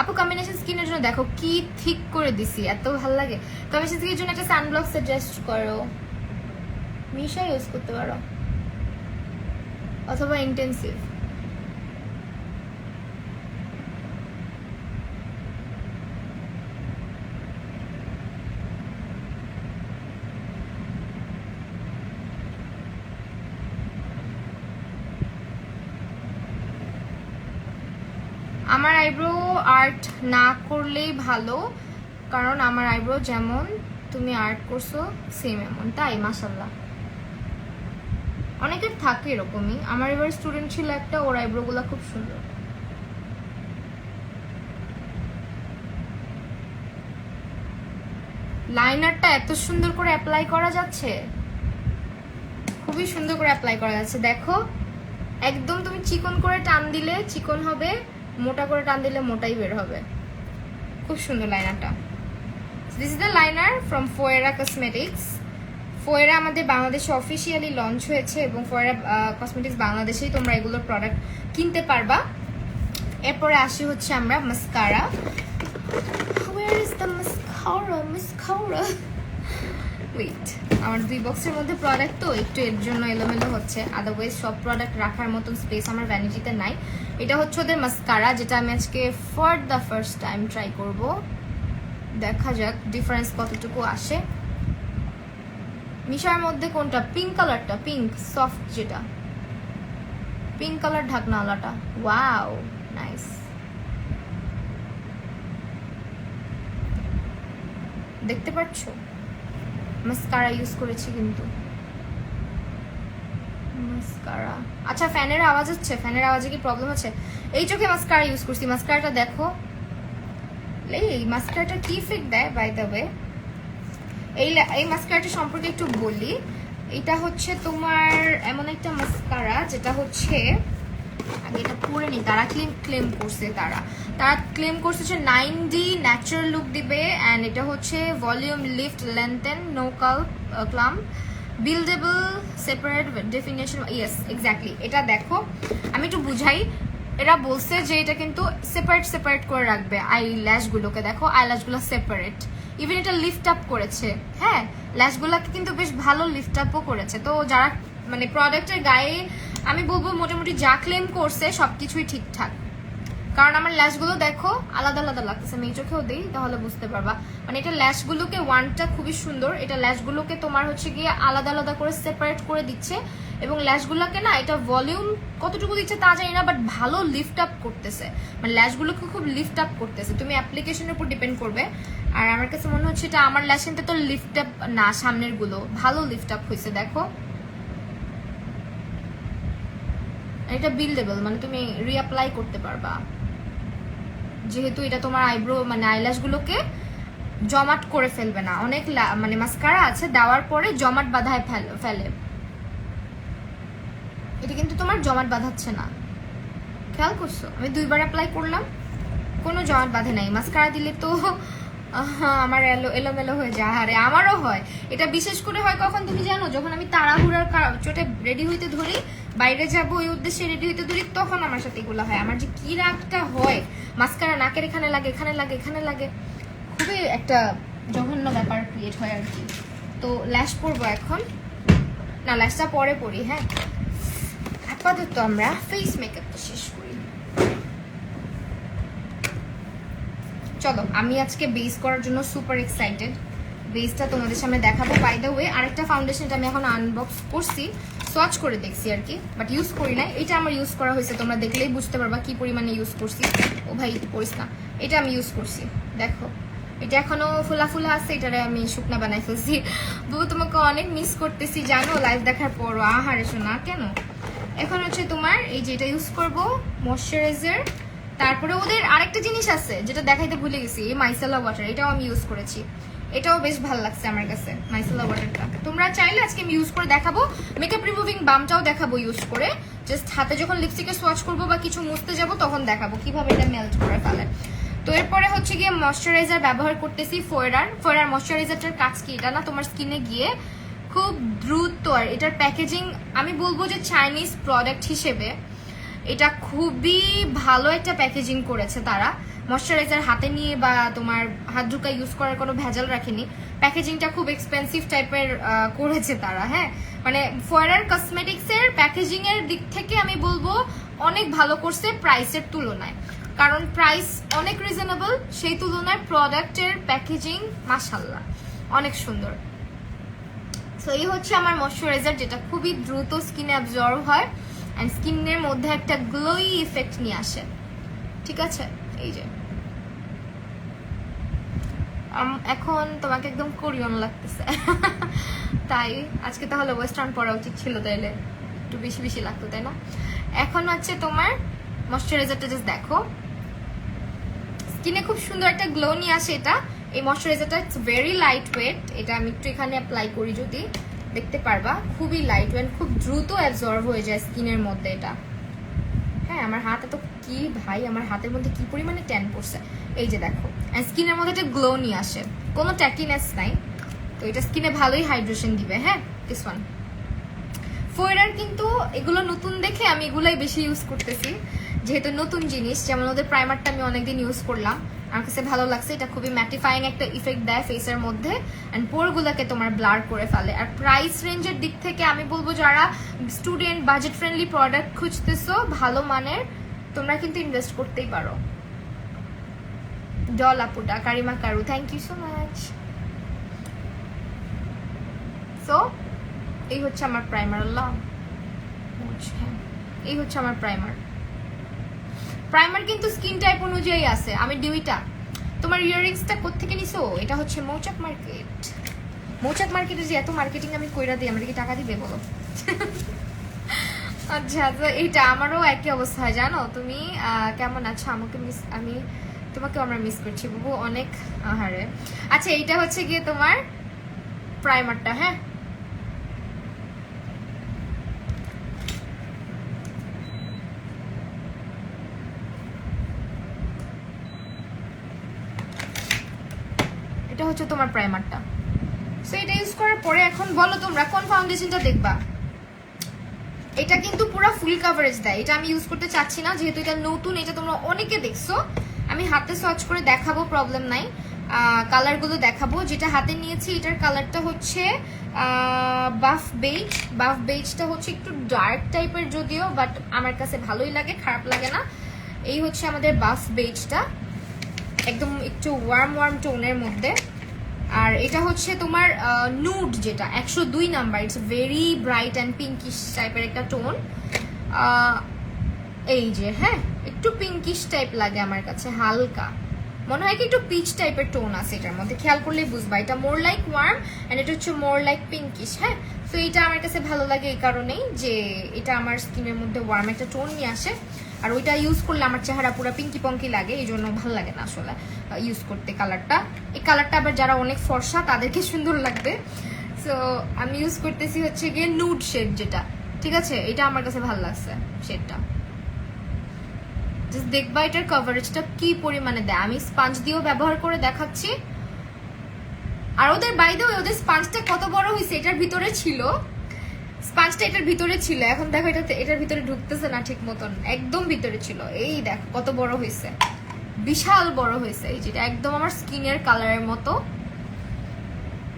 আপু কম্বিনেশন স্কিনের জন্য দেখো কি ঠিক করে দিছি, এত ভালো লাগে। কম্বিনেশন স্কিনের জন্য একটা সানব্লক সাজেস্ট করো, মিশা ইউজ করতে পারো অথবা ইন্টেন্সিভ। আমার আইব্রো আর্ট না করলেই ভালো, কারণ আমার আইব্রো যেমন তুমি আর্ট করছো সেম এমন। তাই? মাশাল্লাহ। অনেকের থাকে এরকমই। আমার এবার স্টুডেন্ট ছিল একটা, ওর আইব্রো গুলা খুব সুন্দর। লাইনারটা এত সুন্দর করে অ্যাপ্লাই করা যাচ্ছে, খুবই সুন্দর করে অ্যাপ্লাই করা যাচ্ছে। দেখো একদম তুমি চিকন করে টান দিলে চিকন হবে, মোটা করে টান দিলে মোটাই বের হবে। খুব সুন্দর লাইনারটা। This is the liner from Fiora cosmetics. Fiora আমাদের বাংলাদেশে অফিসিয়ালি লঞ্চ হয়েছে এবং ফোয়েরা কসমেটিক্স বাংলাদেশেই তোমরা এগুলোর প্রোডাক্ট কিনতে পারবা। এরপরে আসি হচ্ছে আমরা mascara. Where is the mascara? Mascara. Wait, আমার 2 বক্সের মধ্যে প্রোডাক্ট তো একটু এর জন্য এলোমেলো হচ্ছে। আদারওয়াইজ সব প্রোডাক্ট রাখার মতন স্পেস আমার ভ্যানিটিতে নাই। এটা হচ্ছে ওদের মাস্কারা, যেটা আমি আজকে for the first time try করব। দেখা যাক ডিফারেন্স কতটুকু আসে। মিশার মধ্যে কোনটা? পিঙ্ক কালারটা, পিঙ্ক সফট যেটা পিঙ্ক কালার ঢাকনাওয়ালাটা। Wow nice. দেখতে পাচ্ছ মাস্কারা ইউজ করেছি কিন্তু। মাস্কারা, আচ্ছা ফ্যানের আওয়াজ হচ্ছে, ফ্যানের আওয়াজে কি প্রবলেম হচ্ছে? এই চোখে মাস্কারা ইউজ করছি। মাস্কারাটা দেখো, এই মাস্কারাটা কি ইফেক্ট দেয় বাই দ্য ওয়ে। এই মাস্কারাটা সম্পর্কে একটু বলি। এটা হচ্ছে তোমার এমন একটা মাস্কারা যেটা হচ্ছে, আগে এটা পরে নি, তারা ক্লেম করছে, তারা ক্লেম করছে যে 9D ন্যাচারাল লুক দিবে। অ্যান্ড এটা হচ্ছে volume lift lengthen no clump buildable separate definition. Yes exactly. এটা দেখো আমি একটু বুঝাই। এরা বলছে যে এটা কিন্তু সেপারেট করে রাখবে আই ল্যাশগুলোকে। দেখো আই ল্যাশগুলো সেপারেট, ইভেন এটা লিফট আপ করেছে। হ্যাঁ, ল্যাশগুলোকে কিন্তু বেশ ভালো লিফট আপও করেছে। তো যারা মানে প্রোডাক্টের গায়ে আমি বলবো মোটামুটি যা ক্লেম করছে সবকিছুই ঠিকঠাক। কারণ আমার ল্যাশগুলো দেখো আলাদা আলাদা লাগতেছে, আমি এই চোখেও দিই তাহলে বুঝতে পারবা। মানে এটা ল্যাশগুলোকে ওয়ানটা খুবই সুন্দর, এটা ল্যাশগুলোকে তোমার হচ্ছে গিয়ে আলাদা আলাদা করে সেপারেট করে দিচ্ছে এবং ল্যাশগুলোকে না এটা ভলিউম কতটুকু দিচ্ছে তা জানি না, বাট ভালো লিফট আপ করতেছে। মানে ল্যাশগুলোকে খুব লিফট আপ করতেছে। তুমি অ্যাপ্লিকেশনের উপর ডিপেন্ড করবে। আর আমার কাছে মনে হচ্ছে এটা আমার ল্যাশ কিন্তু তো লিফট আপ না, সামনের গুলো ভালো লিফট আপ হয়েছে। দেখো এটা বিল্ডেবল, মানে তুমি রিঅ্যাপ্লাই করতে পারবা, যেহেতু এটা তোমার আইব্রো মানে আইল্যাশগুলোকে জমাট করে ফেলবে না। অনেক মানে মাস্কারা আছে দেওয়ার পরে জমাট বাঁধায় ফেলে, এটা কিন্তু তোমার জমাট বাঁধাচ্ছে না। খেয়াল করছো? আমি 2বার অ্যাপ্লাই করলাম, কোনো জমাট বাঁধে নাই। মাস্কারা দিলে তো আমার এলোমেলো হয়ে যায়। আরে আমারও হয় এটা। বিশেষ করে হয় কখন তুমি জানো? যখন আমি তাড়াহুড়ার চোটে রেডি হইতে ধরি, বাইরে যাবো ওই উদ্দেশ্যে রেডি হইতে ধরি, তখন আমার সাথে এগুলো হয়। আমার যে কি রাগটা হয়, মাস্কারা নাকের এখানে লাগে, এখানে লাগে, এখানে লাগে, খুবই একটা জঘন্য ব্যাপার ক্রিয়েট হয় আর কি। তো ল্যাশ পরবো এখন না, ল্যাশটা পরে পরি। হ্যাঁ, আপাতত আমরা ফেস মেকআপটা শেষ করি। চলো, আমি আজকে বেস করার জন্য সুপার এক্সাইটেড। বেসটা তোমাদের সামনে দেখাবো। বাই দ্য ওয়ে আরেকটা ফাউন্ডেশন আমি এখন আনবক্স করছি, সোয়াচ করে দেখছি আর কি, বাট ইউজ করি নাই। এটা আমার ইউজ করা হয়েছে, তোমরা দেখলেই বুঝতে পারবা কি পরিমাণে ইউজ করছি। ও ভাই করিস না, এটা আমি ইউজ করছি। দেখো এটা এখনো ফুলা ফুলা আছে, এটারে আমি শুকনা বানাই ফেলছি। বউ তোমাকে অনেক মিস করতেছি জানো লাইভ দেখার পর। আহারে শোনা কেন। এখন হচ্ছে তোমার এই যে এটা ইউজ করবো ময়শ্চারাইজার। তারপরে ওদের আরেকটা জিনিস আছে যেটা দেখাইতে ভুলে গেছি, এই মাইসেলা ওয়াটার, এটাও আমি ইউজ করেছি। এটাও বেশ ভালো লাগছে আমার কাছে মাইসেলা ওয়াটারটা। তোমরা চাইলে আজকে আমি ইউজ করে দেখাবো। মেকআপ রিমুভিং বামটাও দেখাবো ইউজ করে। জাস্ট হাতে যখন লিপস্টিকে সোয়াচ করবো বা কিছু মুছতে যাবো তখন দেখাবো কিভাবে এটা মেল্ট করে ফেলে। তো এরপরে হচ্ছে গিয়ে ময়শ্চারাইজার ব্যবহার করতেছি ফোয়েরার ময়শ্চারাইজারটার কাজ কি, এটা না তোমার স্কিনে গিয়ে খুব দ্রুত, আর এটার প্যাকেজিং আমি বলবো যে চাইনিজ প্রোডাক্ট হিসেবে এটা খুবই ভালো একটা প্যাকেজিং করেছে তারা। ময়শ্চারাইজার হাতে নিয়ে বা তোমার হাত ঢুকা ইউজ করার কোনো ভেজাল রাখেনি। প্যাকেজিংটা খুব এক্সপেন্সিভ টাইপের করেছে তারা। হ্যাঁ, মানে ফোয়েরার কসমেটিক্সের প্যাকেজিং এর দিক থেকে আমি বলবো অনেক ভালো করছে প্রাইসের তুলনায়, কারণ প্রাইস অনেক রিজনেবল, সেই তুলনায় প্রোডাক্টের প্যাকেজিং মাশাআল্লাহ অনেক সুন্দর। সো এই হচ্ছে আমার ময়শ্চারাইজার, যেটা খুবই দ্রুত স্কিনে অ্যাবজর্ব হয় অ্যান্ড স্কিনের মধ্যে একটা গ্লোই ইফেক্ট নিয়ে আসে। ঠিক আছে? এই যে এখন তোমাকে একদম কোরিয়ান লাগতেছে তাই আজকে তাহলে ওয়েস্টার্ন পরা উচিত ছিল, তাইলে একটু বেশি বেশি লাগতো, তাই না? এখন হচ্ছে তোমার ময়শ্চারাইজারটা জাস্ট দেখো, স্কিনে খুব সুন্দর একটা গ্লো নিয়ে আসে এটা। এই ময়শ্চারাইজারটা ইটস ভেরি লাইট ওয়েট, এটা আমি একটু এখানে অ্যাপ্লাই করি, যদি দেখতে পারবা খুবই লাইট ওয়েট, খুব দ্রুত অ্যাবজর্ব হয়ে যায় স্কিনের মধ্যে এটা। হ্যাঁ, আমার হাতে তো কি ভাই, আমার হাতের মধ্যে কি পরিমাণে ট্যান পড়ছে, এই যে দেখো। স্কিনের মধ্যে একটা গ্লো নিয়ে আসে, কোনো ট্যাকিনেস নাই, তো এটা স্কিনে ভালোই হাইড্রেশন দিবে। হ্যাঁ, দিস ওয়ান ফোয়ারার কিন্তু এগুলো নতুন দেখে আমি এগুলাই বেশি ইউজ করতেছি, যেহেতু নতুন জিনিস। যেমন ওদের প্রাইমারটা আমি অনেকদিন ইউজ করলাম, আমার কাছে ভালো লাগছে, এটা খুবই ম্যাটিফাইং একটা ইফেক্ট দেয় ফেসের মধ্যে, অ্যান্ড পোরগুলোকে তোমার ব্লার করে ফেলে। আর প্রাইস রেঞ্জের দিক থেকে আমি বলবো যারা স্টুডেন্ট বাজেট ফ্রেন্ডলি প্রোডাক্ট খুঁজতেছো ভালো মানের, তোমরা কিন্তু ইনভেস্ট করতেই পারো। ডল আপুটা, কারিমা কারু, thank you so much. So এই হচ্ছে আমার প্রাইমার। আল্লাহ, হ্যাঁ এই হচ্ছে আমার প্রাইমার। প্রাইমার কিন্তু স্কিন টাইপ অনুযায়ী আছে। আমি ডিউইটা, তোমার ইয়াররিংসটা কোত্থেকে নিছো? এটা হচ্ছে মৌচাক মার্কেট। মৌচাক মার্কেটে যে এত মার্কেটিং আমি কইরা দিই, আমার কি টাকা দিবে বলো? আচ্ছা, তো এইটা আমারও একই অবস্থা হয়, জানো। তুমি কেমন আছো? আমাকে মিস, আমি তোমাকে আমরা মিস করছি বাবু অনেক। আহারে, আচ্ছা এইটা হচ্ছে গিয়ে তোমার প্রাইমারটা। হ্যাঁ, এটা হচ্ছে তোমার প্রাইমারটা। সো এটা ইউজ করার পরে এখন বলো তোমরা কোন ফাউন্ডেশনটা দেখবা। এটা কিন্তু পুরো ফুল কভারেজ দেয়, এটা আমি ইউজ করতে চাচ্ছি না যেহেতু এটা নতুন। এটা তোমরা অনেকে দেখছো, আমি হাতে সার্চ করে দেখাবো, প্রবলেম নাই। কালারগুলো দেখাবো। যেটা হাতে নিয়েছি এটার কালারটা হচ্ছে বাফ বেজ। বাফ বেজটা হচ্ছে একটু ডার্ক টাইপের যদিও, বাট আমার কাছে ভালোই লাগে, খারাপ লাগে না। এই হচ্ছে আমাদের বাফ বেজটা, একদম একটু ওয়ার্ম ওয়ার্ম টোনের মধ্যে। আর এটা হচ্ছে তোমার নুড, যেটা 102 number. It's very bright and pinkish টাইপের একটা টোন। এই যে, হ্যাঁ একটু পিঙ্কিশ টাইপ লাগে আমার কাছে, হালকা মনে হয় কি একটু পিচ টাইপের টোন আছে এটার মধ্যে, খেয়াল করলেই বুঝবা। এটা মোর লাইক ওয়ার্ম অ্যান্ড এটা হচ্ছে মোর লাইক পিঙ্কিশ। হ্যাঁ, তো এটা আমার কাছে ভালো লাগে এই কারণেই যে এটা আমার স্কিনের মধ্যে ওয়ার্ম একটা টোন নিয়ে আসে। আর ওইটা ইউজ করলে আমার চেহারা পুরো পিঙ্কি পঙ্কি লাগে, এই জন্য ভালো লাগে না আসলে ইউজ করতে কালারটা। এই কালারটা আবার যারা অনেক ফর্সা তাদেরকে সুন্দর লাগবে। সো আমি ইউজ করতেছি হচ্ছে গিয়ে নুড শেড যেটা, ঠিক আছে। এটা আমার কাছে ভালো লাগছে শেডটা। জাস্ট দেখবা এটার কভারেজটা কি পরিমাণে দেয়। আমি স্পঞ্জ দিয়েও ব্যবহার করে দেখাচ্ছি। আর ওদের বাইরে ওদের স্পঞ্জটা কত বড় হয়েছে, এটার ভিতরে ছিল স্পঞ্জটা, এটার ভিতরে ছিল। এখন দেখো এটার ভিতরে ঢুকতেছে না ঠিক মতন, একদম ভিতরে ছিল। এই দেখো কত বড় হয়েছে, বিশাল বড় হয়েছে। এই যেটা একদম আমার স্কিনের কালারের মতো।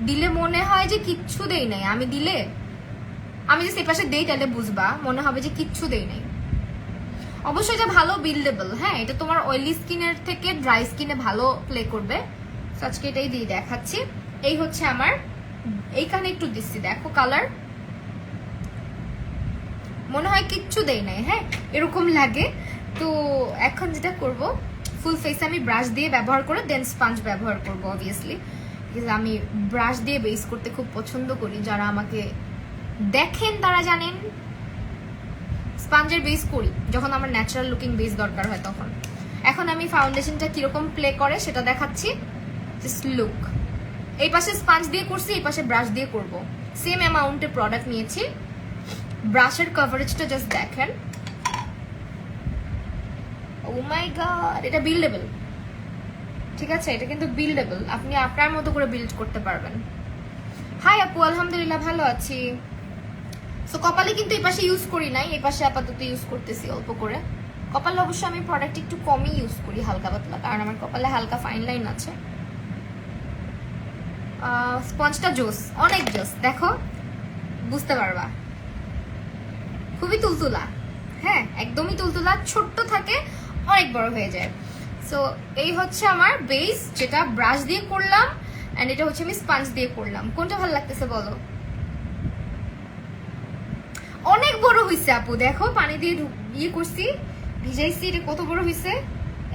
দিলে মনে হয় যে কিচ্ছু দেই নাই, আমি দিলে আমি যে সেপাশে দেই তাহলে বুঝবা মনে হবে যে কিচ্ছু দেই নাই। অবশ্যই এটা ভালো বিল্ডেবল। হ্যাঁ, এটা তোমার অয়েলি স্কিনের থেকে ড্রাই স্কিনে ভালো প্লে করবে। আজকে এটাই দিয়ে দেখাচ্ছি। এই হচ্ছে আমার, এইখানে একটু দিচ্ছি, দেখো কালার, মনে হয় কিচ্ছু দেই নাই। হ্যাঁ, এরকম লাগে। তো এখন যেটা করব, ফুল ফেস আমি ব্রাশ দিয়ে ব্যবহার করে দেন স্পঞ্জ ব্যবহার করব অবভিয়াসলি। আমি ব্রাশ দিয়ে বেস করতে খুব পছন্দ করি, যারা আমাকে দেখেন তারা জানেন। স্পঞ্জের বেস করি যখন আমার ন্যাচারাল লুকিং বেস দরকার হয় তখন। এখন আমি ফাউন্ডেশনটা কিরকম প্লে করে সেটা দেখাচ্ছি। জাস্ট লুক, এই পাশে স্পঞ্জ দিয়ে করছি, এই পাশে ব্রাশ দিয়ে করব। সেম অ্যামাউন্টের প্রোডাক্ট নিয়েছি। ব্রাশের কভারেজটা জাস্ট দেখেন। ও মাই গড, এটা বিল্ডেবল, ঠিক আছে। এটা কিন্তু বিল্ডেবল, আপনি আপনার মতো করে বিল্ড করতে পারবেন। হাই আপু, আলহামদুলিল্লাহ ভালো আছি। সো কপালে কিন্তু এই পাশে ইউজ করি নাই, এই পাশে আপাতত ইউজ করতেছি অল্প করে। কপালে অবশ্য আমি প্রোডাক্ট একটু কমই ইউজ করি, হালকা পাতলা, কারণ আমার কপালে হালকা ফাইন লাইন আছে। স্পঞ্জটা জোস, অনেক জোস, দেখো বুঝতে পারবা, খুবই তুলতুলা। হ্যাঁ, একদমই তুলতুলা, ছোট্ট থাকে অনেক বড় হয়ে যায়। সো এই হচ্ছে আমার বেস, যেটা ব্রাশ দিয়ে করলাম, এন্ড এটা হচ্ছে আমি স্পঞ্জ দিয়ে করলাম। কোনটা ভালো লাগতেছে বলো? অনেক বড় হয়েছে আপু, দেখো পানি দিয়ে ইয়ে করছি, ভিজাইছি, এটা কত বড় হয়েছে।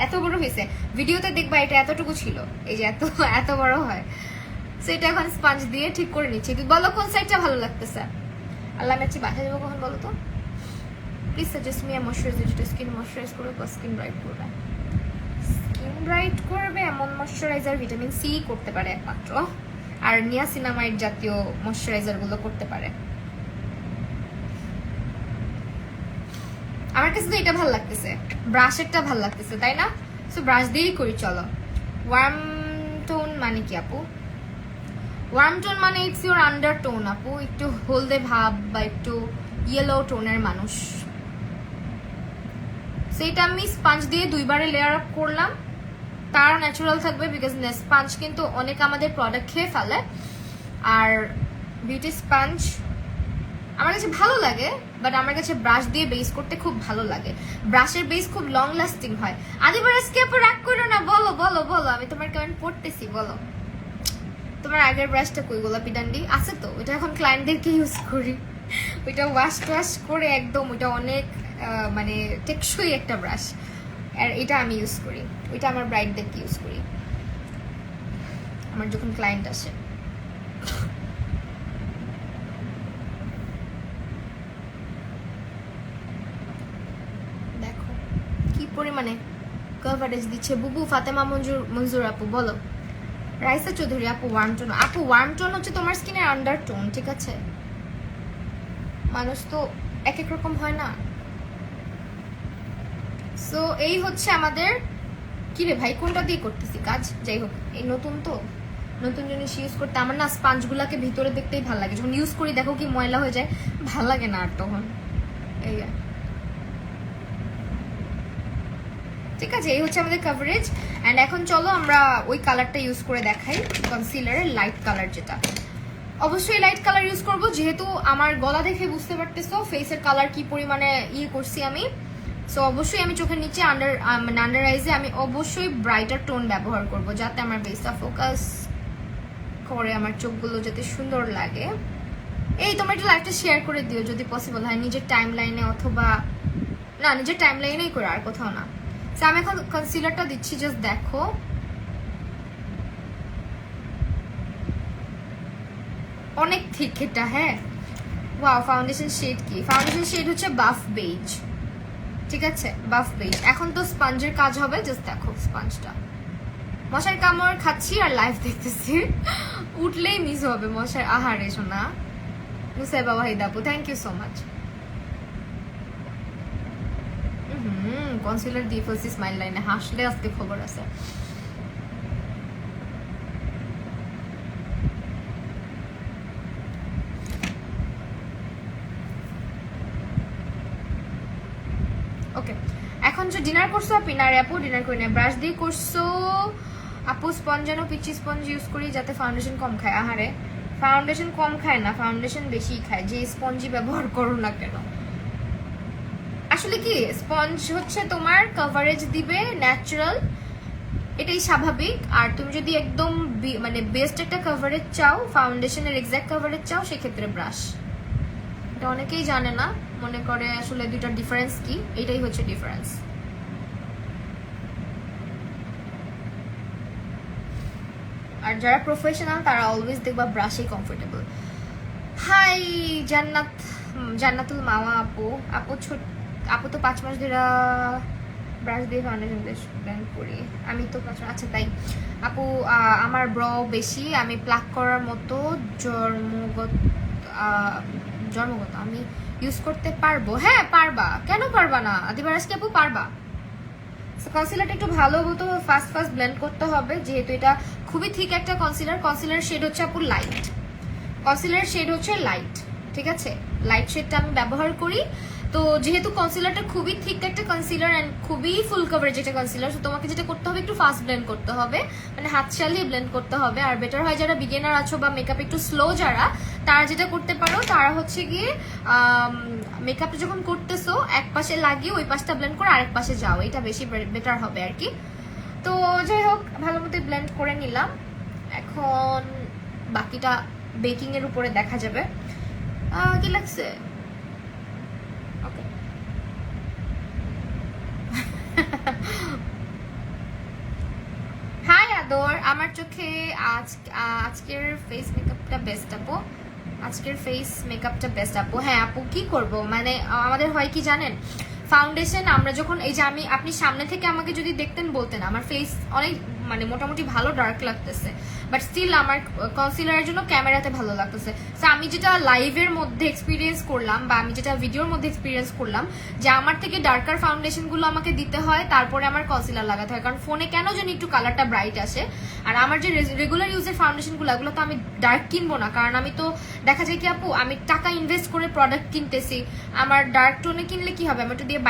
এত বড় হয়েছে, ভিডিওতে দেখবা এটা এতটুকু ছিল, এই যে এত এত বড় হয়। সো এটা এখন স্পঞ্জ দিয়ে ঠিক করে নিচ্ছি। বলো কোন সাইডটা ভালো লাগতেছে? আল্লাহ আমি আছি বাসায় যাবো কখন বলো তো? প্লিজ সাজেস্ট মি ময়শ্চারাইজার যেটা স্কিন ময়শ্চারাইজ করবে বা স্কিন ব্রাইট করবে। স্কিন ব্রাইট করবে এমন ময়শ্চারাইজার ভিটামিন সি করতে পারে একমাত্র, আর নিয়াসিনামাইড জাতীয় ময়শ্চারাইজার গুলো করতে পারে। আমার কাছে তো এটা ভালো লাগতেছে, ব্রাশেরটা ভালো লাগতেছে, তাই না? সো ব্রাশ দিয়েই করি চলো। ওয়ার্ম টোন মানে কি আপু? ওয়ার্ম টোন মানে ইটস ইউর আন্ডার টোন আপু, একটু হলদে ভাব বা একটু ইয়েলো টোনের মানুষ। সেইটা আমি স্পঞ্জ দিয়ে 2 বারে লেয়ার আপ করলাম, তার ন্যাচারাল থাকবে বিকজ স্পঞ্জ কিন্তু অনেক আমাদের প্রোডাক্ট খেয়ে ফেলে। আর বিউটি স্পঞ্জ আমার কাছে ভালো লাগে, বাট আমার কাছে ব্রাশ দিয়ে বেস করতে খুব ভালো লাগে। ব্রাশের বেস খুব লং লাস্টিং হয়। আদিবার আজকে আপু রাগ করো না, বলো বলো বলো, আমি তোমার কমেন্ট পড়তেছি, বলো তোমার আগের ব্রাশটা কই? গোলাপি ডান্ডি আছে তো, ওইটা এখন ক্লায়েন্টদেরকে ইউজ করি, ওইটা ওয়াশ টোয়াশ করে একদম, ওইটা অনেক মানে টেকসই একটা ব্রাশ। আর এটা আমি ইউজ করি, ওইটা আমার ব্রাইডদেরকে ইউজ করি আমার যখন ক্লায়েন্ট আসে। দেখো কি পরিমাণে কভারেজ দিচ্ছে। বুবু ফাতেমা মঞ্জুর আপু বলো। রাইসা চৌধুরী আপু ওয়ার্ম টোন। আপু ওয়ার্ম টোন হচ্ছে তোমার স্কিনের আন্ডার টোন, ঠিক আছে? মানুষ তো এক এক রকম হয় না। সো এই হচ্ছে আমাদের, কি রে ভাই কোনটা দিয়ে করতেছি কাজ? যাই হোক, এই নতুন তো, নতুন জিনিস ইউজ করতে আমার না স্পঞ্জগুলোকে ভিতরে দেখতেই ভালো লাগে। যখন ইউজ করি দেখো কি ময়লা হয়ে যায়, ভাল লাগে না আর তখন। এই ঠিক আছে, এই হচ্ছে আমাদের কভারেজ। অ্যান্ড এখন চলো আমরা ওই কালারটা ইউজ করে দেখাই, কনসিলারের লাইট কালার যেটা। অবশ্যই লাইট কালার ইউজ করব, যেহেতু আমার গলা দেখে বুঝতে পারতেছো ফেসের কালার কি পরিমাণে ইয়ে করছি আমি। সো অবশ্যই আমি চোখের নিচে আন্ডার আইজে আমি অবশ্যই ব্রাইটার টোন ব্যবহার করব, যাতে আমার বেসটা ফোকাস করে আমার চোখগুলো যাতে সুন্দর লাগে। এই তোমরা একটু লাইভটা শেয়ার করে দিও যদি পসিবল হয়, নিজের টাইম লাইনে, অথবা না নিজের টাইম লাইনেই করে, আর কোথাও না। সো আমি এখন কনসিলারটা দিচ্ছি, জাস্ট দেখো অনেক ঠিক এটা। হ্যাঁ ওয়াও, ফাউন্ডেশন শেড কি? ফাউন্ডেশন শেড হচ্ছে বাফ বেজ, ঠিক আছে? বাফ বেজ। এখন তো স্পঞ্জের কাজ হবে, জাস্ট দেখো স্পঞ্জটা। মশার কামড় খাচ্ছি আর লাইভ দেখতেছি, উঠলেই মিস হবে মশার। আহারে শোনা মুসাইবা ওয়াহিদ আপু, thank you so much. Concealer দিয়ে ফেলছি স্মাইল লাইনে, হাসলে আজকে খবর আছে। ওকে, এখন যে ডিনার করছো আপনি না রে আপু? ডিনার করি না, ব্রাশ দিয়ে করছো আপু। স্পঞ্জ যেন পিচি স্পঞ্জ ইউজ করি যাতে ফাউন্ডেশন কম খায়। আহারে ফাউন্ডেশন কম খায় না, ফাউন্ডেশন বেশি খায়, যে স্পঞ্জই ব্যবহার করো না কেন। আসলে কি স্পঞ্জ হচ্ছে তোমার কভারেজ দিবে ন্যাচারাল, এটাই স্বাভাবিক। আর তুমি যদি একদম মানে বেস্ট একটা কভারেজ চাও, ফাউন্ডেশনের এক্সাক্ট কভারেজ চাও, সেক্ষেত্রে ব্রাশ। এটা অনেকেই জানে না, মনে করে আসলে দুইটার ডিফারেন্স কি, এটাই হচ্ছে ডিফারেন্স। আর যারা প্রফেশনাল তারা অলওয়েজ দেখবা ব্রাশে কমফোর্টেবল। হাই জান্নাতুল মাওয়া আপু। আপু তো 5 মাস ধরে ব্রাশ দিয়ে ফাউন্ডেশন ব্লেন্ড করি। আমি তো 5 মাস, আচ্ছা তাই আপু। আমার ব্র বেশি, আমি প্লাক করার মতো জন্মগত আমি ইউজ করতে পারবো। হ্যাঁ পারবা, কেন পারবা না? আদিবারাজকে আপু পারবা। কনসিলারটা একটু ভালো মতো ফাস্ট ব্লেন্ড করতে হবে, যেহেতু এটা খুবই থিক একটা কনসিলার। কনসিলার শেড হচ্ছে আপু লাইট, কনসিলার শেড হচ্ছে লাইট, ঠিক আছে? লাইট শেডটা আমি ব্যবহার করি। তো যেহেতু কনসিলারটা খুবই থিক একটা কনসিলার এন্ড খুবই ফুল কভারেজ একটা কনসিলার, তো তোমাকে যেটা করতে হবে একটু ফাস্ট ব্লেন্ড করতে হবে, মানে হাত চালিয়ে ব্লেন্ড করতে হবে। আর বেটার হয় যারা বিগিনার আছো বা মেকআপ একটু স্লো যারা, তারা যেটা করতে পারো, তারা হচ্ছে গিয়ে মেকআপটা যখন করতেছো এক পাশে লাগিয়ে ওই পাশটা ব্লেন্ড করে আরেক পাশে যাও, এটা বেশি বেটার হবে আর কি। তো যাই হোক, ভালো মতো ব্লেন্ড করে নিলাম। এখন বাকিটা বেকিং এর উপরে দেখা যাবে। কি লাগছে? ওকে আমার চোখে আজকের ফেস মেকআপটা বেস্ট আপু, আজকের ফেস মেকআপটা বেস্ট আপু। হ্যাঁ আপু কি করব, মানে আমাদের হয় কি জানেন, ফাউন্ডেশন আমরা যখন এই যে আপনি সামনে থেকে আমাকে যদি দেখতেন বলতেন আমার ফেস অনেক মানে মোটামুটি ভালো ডার্ক লাগতেছে, বাট স্টিল আমার কনসিলারের জন্য ক্যামেরাতে ভালো লাগতেছে। সো আমি যেটা লাইভের মধ্যে এক্সপিরিয়েন্স করলাম বা আমি যেটা ভিডিওর মধ্যে এক্সপিরিয়েন্স করলাম যে আমার থেকে ডার্কার ফাউন্ডেশনগুলো আমাকে দিতে হয়, তারপরে আমার কনসিলার লাগাতে হয়, কারণ ফোনে কেন জানি একটু কালারটা ব্রাইট আসে। আর আমার যে রেগুলার ইউজের ফাউন্ডেশনগুলো এগুলো তো আমি ডার্ক কিনবো না, কারণ আমি তো দেখা যায় কি আপু আমি টাকা ইনভেস্ট করে প্রোডাক্ট কিনতেছি, আমার ডার্ক টোনে কিনলে কি হবে, আমি একটু দিয়ে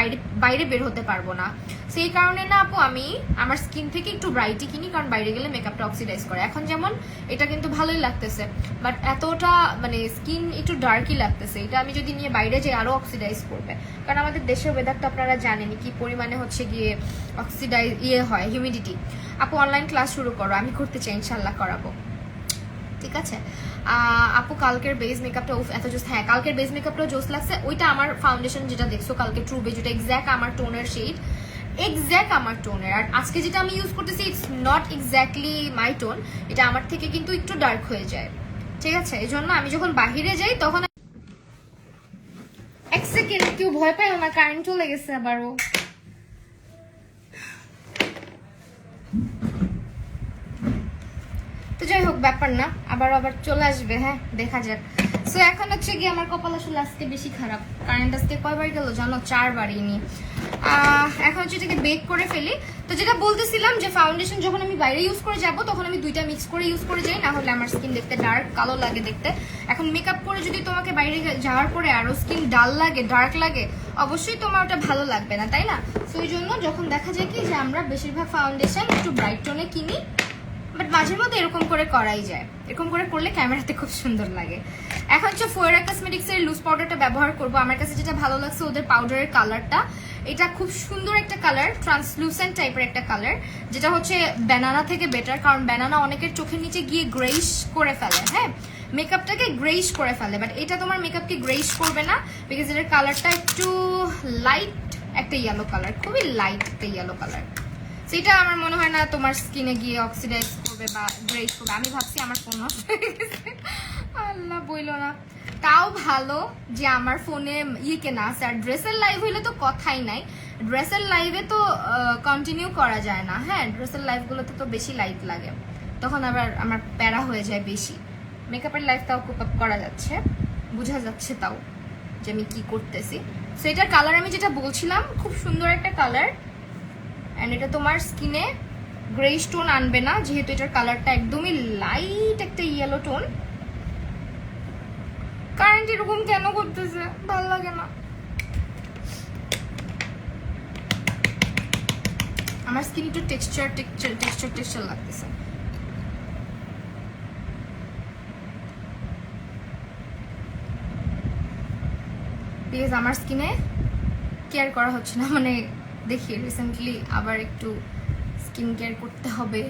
বাইরে বের হতে পারবো না। সেই কারণে না আপু আমি আমার স্কিন থেকে একটু ব্রাইটই কিনি, কারণ বাইরে গেলে মেকআপটা অক্সিডাইজ করে। এখন যেমন এটা কিন্তু ভালোই লাগতেছে, বাট এতটা মানে স্কিন একটু ডার্কই লাগতেছে, এটা আমি যদি নিয়ে বাইরে যাই আরো অক্সিডাইজ করবে, কারণ আমাদের দেশের ওয়েদারটা আপনারা জানেনই কি পরিমাণে হচ্ছে গিয়ে অক্সিডাইজ হয় হিউমিডিটি। আপু অনলাইন ক্লাস শুরু করো, আমি করতে চাই, ইনশাল্লাহ করাবো, ঠিক আছে। আপু কালকের বেস মেকআপটা এত জোস, হ্যাঁ কালকের বেস মেকআপটাও জোস লাগছে। ওইটা আমার ফাউন্ডেশন যেটা দেখছো কালকে ট্রু বেজ, যেটা এক্স্যাক্ট আমার টোনের শেড, এক্স্যাক্ট আমার টোনের। আর আজকে যেটা আমি ইউজ করতেছি it's not exactly my tone, এটা আমার থেকে কিন্তু একটু ডার্ক হয়ে যায়, ঠিক আছে। এই জন্য আমি যখন বাহিরে যাই তখন এক সেকেন্ড, কেউ ভয় পায় আমার কারেন্ট চলে গেছে আবারও। তো যাই হোক ব্যাপার না, আবার চলে আসবে, হ্যাঁ দেখা যাক। সো এখন হচ্ছে গিয়ে আমার কপাল আসলে আজকে বেশি খারাপ, কারেন্ট আজকে কয়বার গেল জানো, 4 বারই নি। এখন হচ্ছে এটাকে বেক করে ফেলি। তো যেটা বলতেছিলাম যে ফাউন্ডেশন যখন আমি বাইরে ইউজ করে যাব তখন আমি দুইটা মিক্স করে ইউজ করে যাই, না হলে আমার স্কিন দেখতে ডার্ক কালো লাগে দেখতে। এখন মেকআপ করে যদি তোমাকে বাইরে যাওয়ার পরে আরো স্কিন ডাল লাগে ডার্ক লাগে, অবশ্যই তোমার ওটা ভালো লাগবে না, তাই না। সো এই জন্য যখন দেখা যায় কি যে আমরা বেশিরভাগ ফাউন্ডেশন একটু ব্রাইট টোনে কিনি, বাট মাঝের মধ্যে এরকম করে করাই যায়, এরকম করে করলে ক্যামেরাতে খুব সুন্দর লাগে। এখন হচ্ছে ফোয়েরা কসমেটিক্স এর লুজ পাউডারটা ব্যবহার করব। আমার কাছে যেটা ভালো লাগছে ওদের পাউডারের কালারটা, এটা খুব সুন্দর একটা কালার, ট্রান্সলুসেন্ট টাইপের একটা কালার, যেটা হচ্ছে ব্যানানা থেকে বেটার, কারণ ব্যানানা অনেকের চোখের নিচে গিয়ে গ্রেইশ করে ফেলে, হ্যাঁ মেকআপটাকে গ্রেইশ করে ফেলে, বাট এটা তোমার মেকআপকে গ্রেইশ করবে না, বিকজ এটার কালারটা একটু লাইট একটা ইয়েলো কালার, খুবই লাইট একটা ইয়েলো কালার। সেটা আমার মনে হয় না তোমার স্কিনে গিয়ে অক্সিডাইজ করবে বা গ্রেইশ করবে। আমি ভাবছি আমার ফোন নষ্ট হয়ে গেছে, আল্লাহ বইলো না। তাও ভালো যে আমার ফোনে কেনা আছে, আর ড্রেসের লাইভ হইলে তো কথাই নাই, ড্রেসের লাইভে তো কন্টিনিউ করা যায় না, হ্যাঁ ড্রেসের লাইভগুলোতে তো বেশি লাইট লাগে, তখন আবার আমার প্যারা হয়ে যায় বেশি। মেকআপের লাইভ তাও কুপ আপ করা যাচ্ছে, বোঝা যাচ্ছে তাও যে আমি কি করতেছি। সো এটার কালার আমি যেটা বলছিলাম খুব সুন্দর একটা কালার, এন্ড এটা তোমার স্কিনে গ্রেইশ টোন আনবে না, যেহেতু এটার কালারটা একদমই লাইট একটা ইয়েলো টোন। কারেন্ট এরকম কেন করতেছে, ভালো লাগে না। আমার স্কিন একটু টেক্সচার লাগতেছে। প্লিজ আমার স্কিনে কেয়ার করা হচ্ছে না, মানে দেখি রিসেন্টলি আবার একটু স্কিন কেয়ার করতে হবে,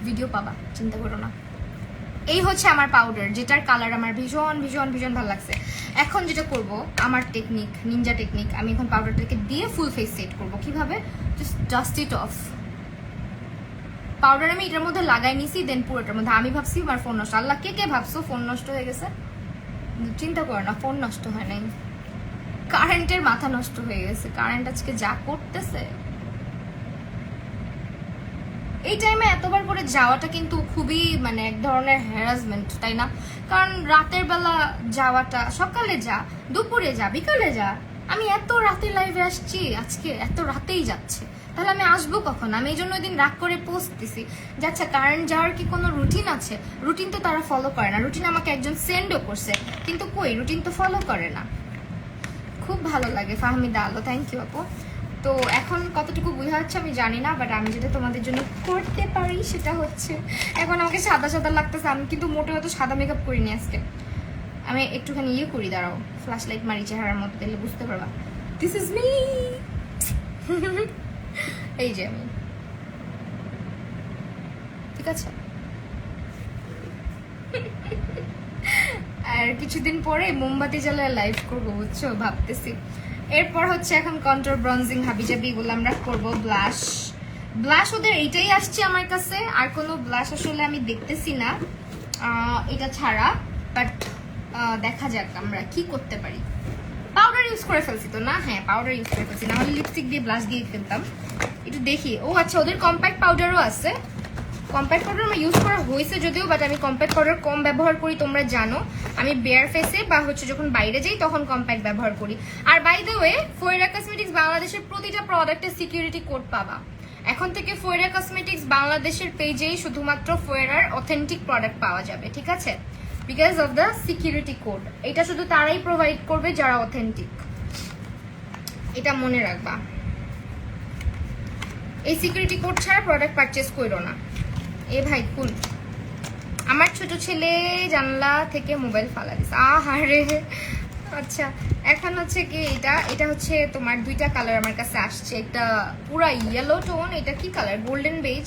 ভিডিও পাবা, চিন্তা করো না। এই হচ্ছে আমার পাউডার, যেটার কালার আমার ভীষণ ভীষণ ভীষণ ভালো লাগছে। এখন যেটা করব আমার টেকনিক, নিনজা টেকনিক, আমি এখন পাউডারটাকে দিয়ে ফুল ফেস সেট করব। কিভাবে, just dust it off. Powder আমি এটার মধ্যে লাগাই নিছি, দেন পুরোটার মধ্যে। আমি ভাবছি আমার ফোন নষ্ট, আল্লাহ কে কে ভাবছো ফোন নষ্ট হয়ে গেছে, চিন্তা করো না, ফোন নষ্ট হয় নাই, কারেন্টের মাথা নষ্ট হয়ে গেছে। কারেন্ট আজকে যা করতেছে, এই টাইমে এতবার করে যাওয়াটা কিন্তু খুবই মানে এক ধরনের হ্যারাসমেন্ট, তাই না। কারণ রাতের বেলা যাওয়াটা, সকালে যা, দুপুরে যা, বিকালে যা, আমি এত রাতে লাইভে আসছি আজকে, এত রাতেই যাচ্ছে, তাহলে আমি আসবো কখন। আমি এই জন্য ওই দিন রাগ করে পোস্ট দিছি যে আচ্ছা কারেন্ট যাওয়ার কি কোনো রুটিন আছে, রুটিন তো তারা ফলো করে না। রুটিন আমাকে একজন সেন্ডও করছে, কিন্তু কই রুটিন তো ফলো করে না। খুব ভালো লাগে ফাহমিদা আলো, থ্যাংক ইউ আপু। তো এখন কতটুকু বোঝা যাচ্ছে আমি জানি না, বাট আমি যেটা তোমাদের জন্য করতে পারি সেটা হচ্ছে, এখন আমাকে সাদা সাদা লাগতেছে, আমি কিন্তু মোটেও তো সাদা মেকআপ করিনি আজকে। আমি একটুখানি করি, দাঁড়াও ফ্ল্যাশ লাইট মারি চেহারার মধ্যে, দিলে বুঝতে পারবা দিস ইজ মি। এই যে আমি, ঠিক আছে। আর কিছুদিন পরে মোমবাতি জ্বালায় লাইভ করবো, বুঝছো, ভাবতেছি। এরপর হচ্ছে এখন কন্ট্রোল ব্রঞ্জিং হাবিজাবি এগুলো আমরা করবো। ব্লাশ ব্লাশ ওদের এইটাই আসছে আমার কাছে, আর কোনো ব্লাশ আসলে আমি দেখতেছি না এটা ছাড়া। বাট দেখা যাক আমরা কি করতে পারি। পাউডার ইউজ করে ফেলছি তো না? হ্যাঁ পাউডার ইউজ করে ফেলছি, না হলে লিপস্টিক দিয়ে ব্লাশ দিয়ে ফেলতাম। একটু দেখি। ও আচ্ছা, ওদের কম্প্যাক্ট পাউডারও আছে। কম্প্যাক্ট পাউডার আমার ইউজ করা হয়েছে যদিও, বাট আমি কম্প্যাক্ট পাউডার কম ব্যবহার করি, তোমরা জানো। আমি বেয়ার ফেসে বা হচ্ছে যখন বাইরে যাই তখন কম্প্যাক্ট ব্যবহার করি। আর বাই দ্য ওয়ে, ফোয়েরা কসমেটিক্স বাংলাদেশের প্রতিটা প্রোডাক্টে সিকিউরিটি কোড পাবা। এখন থেকে ফোয়েরা কসমেটিক্স বাংলাদেশের পেজেই শুধুমাত্র ফোয়েরার অথেন্টিক প্রোডাক্ট পাওয়া যাবে, ঠিক আছে? Because of the security code. এটা শুধু তারাই প্রোভাইড করবে যারা অথেন্টিক, এটা মনে রাখবা। এই সিকিউরিটি কোড ছাড়া প্রোডাক্ট পারচেস করো না। এ ভাই কুল, আমার ছোট ছেলে জানলা থেকে মোবাইল ফালা দিস। আহারে আচ্ছা, এখন হচ্ছে কি এটা হচ্ছে তোমার দুইটা কালার আমার কাছে আসছে। একটা পুরা ইয়েলো টোন, এটা কি কালার? Golden base.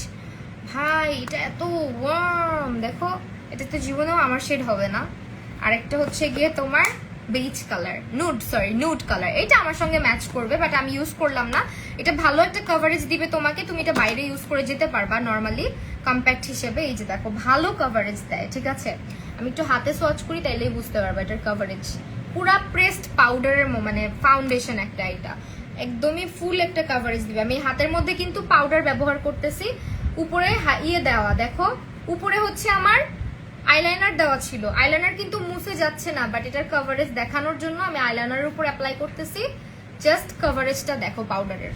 ভাই এটা এত ওয়ার্ম, দেখো এটা তো জীবনেও আমার শেড হবে না। আরেকটা হচ্ছে গিয়ে তোমার বেজ কালার, নুড কালার। এটা আমার সঙ্গে ম্যাচ করবে, বাট আমি ইউজ করলাম না। এটা ভালো একটা কভারেজ দিবে তোমাকে, তুমি এটা বাইরে ইউজ করে যেতে পারবা নর্মালি কম্প্যাক্ট হিসেবে। এই যে দেখো ভালো কভারেজ দেয়, ঠিক আছে? আমি একটু হাতে সোয়াচ করি তাইলেই বুঝতে পারবো এটার কভারেজ। পুরা প্রেসড পাউডারের মানে ফাউন্ডেশন একটা, এটা একদমই ফুল একটা কভারেজ দিবে। আমি হাতের মধ্যে কিন্তু পাউডার ব্যবহার করতেছি, উপরে ইয়ে দেওয়া, দেখো উপরে হচ্ছে আমার আইলাইনার দেওয়া ছিল। আইলাইনার কিন্তু মুছে যাচ্ছে না, বাট এটার কভারেজ দেখানোর জন্য আমি আইলাইনারের উপর অ্যাপ্লাই করতেছি। জাস্ট কভারেজটা দেখো পাউডারের।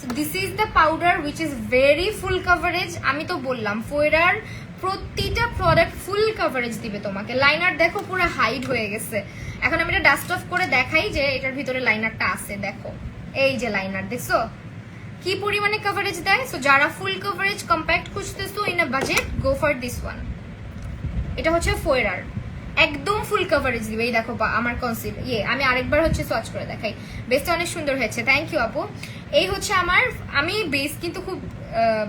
So this is the powder which is very full coverage. আমি তো বললাম ফোয়েরার প্রতিটা প্রোডাক্ট ফুল কভারেজ দিবে তোমাকে। লাইনার দেখো পুরো হাইড হয়ে গেছে। এখন আমি এটা ডাস্ট অফ করে দেখাই যে এটার ভিতরে লাইনারটা আছে। দেখো এই যে লাইনার, দেখছো কি পরিমাণে কভারেজ দেয়। সো যারা ফুল কভারেজ কম্প্যাক্ট খুঁজতেছো in a budget, go for this one. এটা হচ্ছে ফোয়েরার, একদম ফুল কভারেজ দিবে। এই দেখো আমার কনসিলার আমি আরেকবার হচ্ছে সোয়াচ করে দেখাই। বেসটা অনেক সুন্দর হয়েছে, থ্যাংক ইউ আপু। এই হচ্ছে আমার, আমি বেস কিন্তু খুব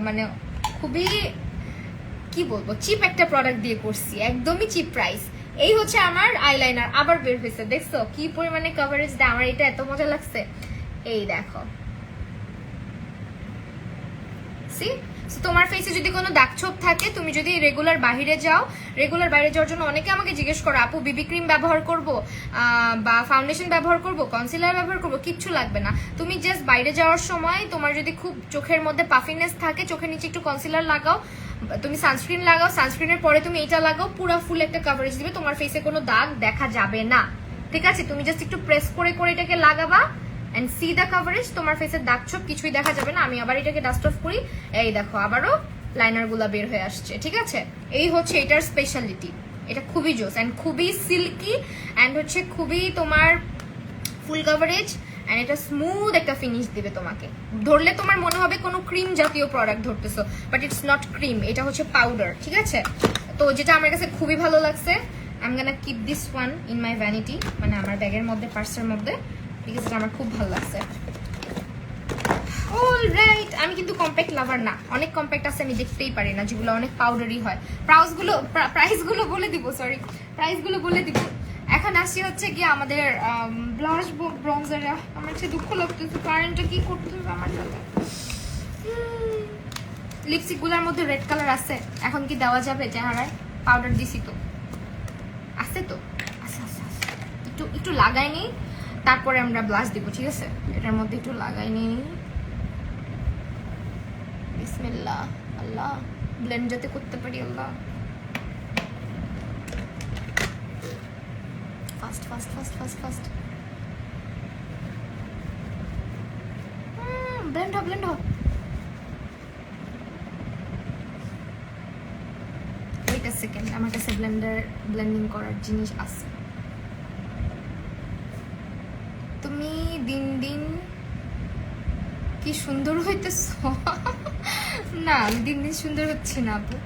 মানে খুবই কি বলবো চিপ একটা প্রোডাক্ট দিয়ে করছি, একদমই চিপ প্রাইস। এই হচ্ছে আমার আইলাইনার, আবার বের হয়েছে, দেখছো কি পরিমাণে কভারেজ দেয়। আমার এটা এত মজা লাগছে। এই দেখো, সি তোমার ফেসে যদি কোনো দাগ ছোপ থাকে, তুমি যদি রেগুলার বাইরে যাওয়ার জন্য অনেকে আমাকে জিজ্ঞেস করো আপু বিবি ক্রিম ব্যবহার করব বা ফাউন্ডেশন ব্যবহার করব, কনসিলার ব্যবহার করব, কিচ্ছু লাগবে না। তুমি জাস্ট বাইরে যাওয়ার সময় তোমার যদি খুব চোখের মধ্যে পাফিনেস থাকে, চোখের নিচে একটু কনসিলার লাগাও, তুমি সানস্ক্রিন লাগাও, সানস্ক্রিনের পরে তুমি এটা লাগাও, পুরো ফুল একটা কভারেজ দিবে, তোমার ফেসে কোনো দাগ দেখা যাবে না, ঠিক আছে? তুমি জাস্ট একটু প্রেস করে এটাকে লাগাবা and see the coverage, তোমার ফেসের দাগ ছোপ কিছুই দেখা যাবে না। আমি আবার এটাকে ডাস্ট অফ করি, এই দেখো আবারও লাইনার গুলা বের হয়ে আসছে, ঠিক আছে? এই হচ্ছে এটার স্পেশালিটি। এটা খুবই জোস এন্ড খুবই সিল্কি এন্ড হচ্ছে খুবই তোমার ফুল কভারেজ এন্ড এটা স্মুথ একটা ফিনিশ দিবে তোমাকে। ধরলে তোমার মনে হবে কোনো ক্রিম জাতীয় প্রোডাক্ট ধরতেছো, বাট ইটস নট ক্রিম, এটা হচ্ছে পাউডার, ঠিক আছে? তো যেটা আমার কাছে খুবই ভালো লাগছে, I am gonna keep this one in my vanity, মানে আমার ব্যাগের মধ্যে, পার্সের মধ্যে, ঠিক আছে? আমার খুব ভালো লাগছে। অলরাইট, আমি কিন্তু কম্প্যাক্ট লাভার না, অনেক কম্প্যাক্ট আছে আমি দেখতেই পারি না যেগুলো অনেক পাউডারি হয়। প্রাইসগুলো বলে দিব। এখন আসি হচ্ছে কি আমাদের ব্লাশ ব্রঞ্জার। আমার সে দুঃখ লাগতেছে, কারেন্টটা কি করতে হবে আমার সাথে। লিপস্টিক গুলার মধ্যে রেড কালার আছে, এখন কি দেওয়া যাবে চেহারায়? পাউডার দিছি তো, আছে তো, আচ্ছা একটু লাগাই নি, তারপরে আমরা ব্লাশ দিব, ঠিক আছে? এটার মধ্যে একটু লাগাই নি, বিসমিল্লাহ, আল্লাহ ব্লেন্ড যাতে করতে পারি, আল্লাহ ফাস্ট ব্লেন্ড হ। ওয়েট আ সেকেন্ড, আমার কাছে ব্লেন্ডিং করার জিনিস আছে। তুমি দিন দিন কি সুন্দর হইতেছ। না আমি দিন দিন সুন্দর হচ্ছি না আপু।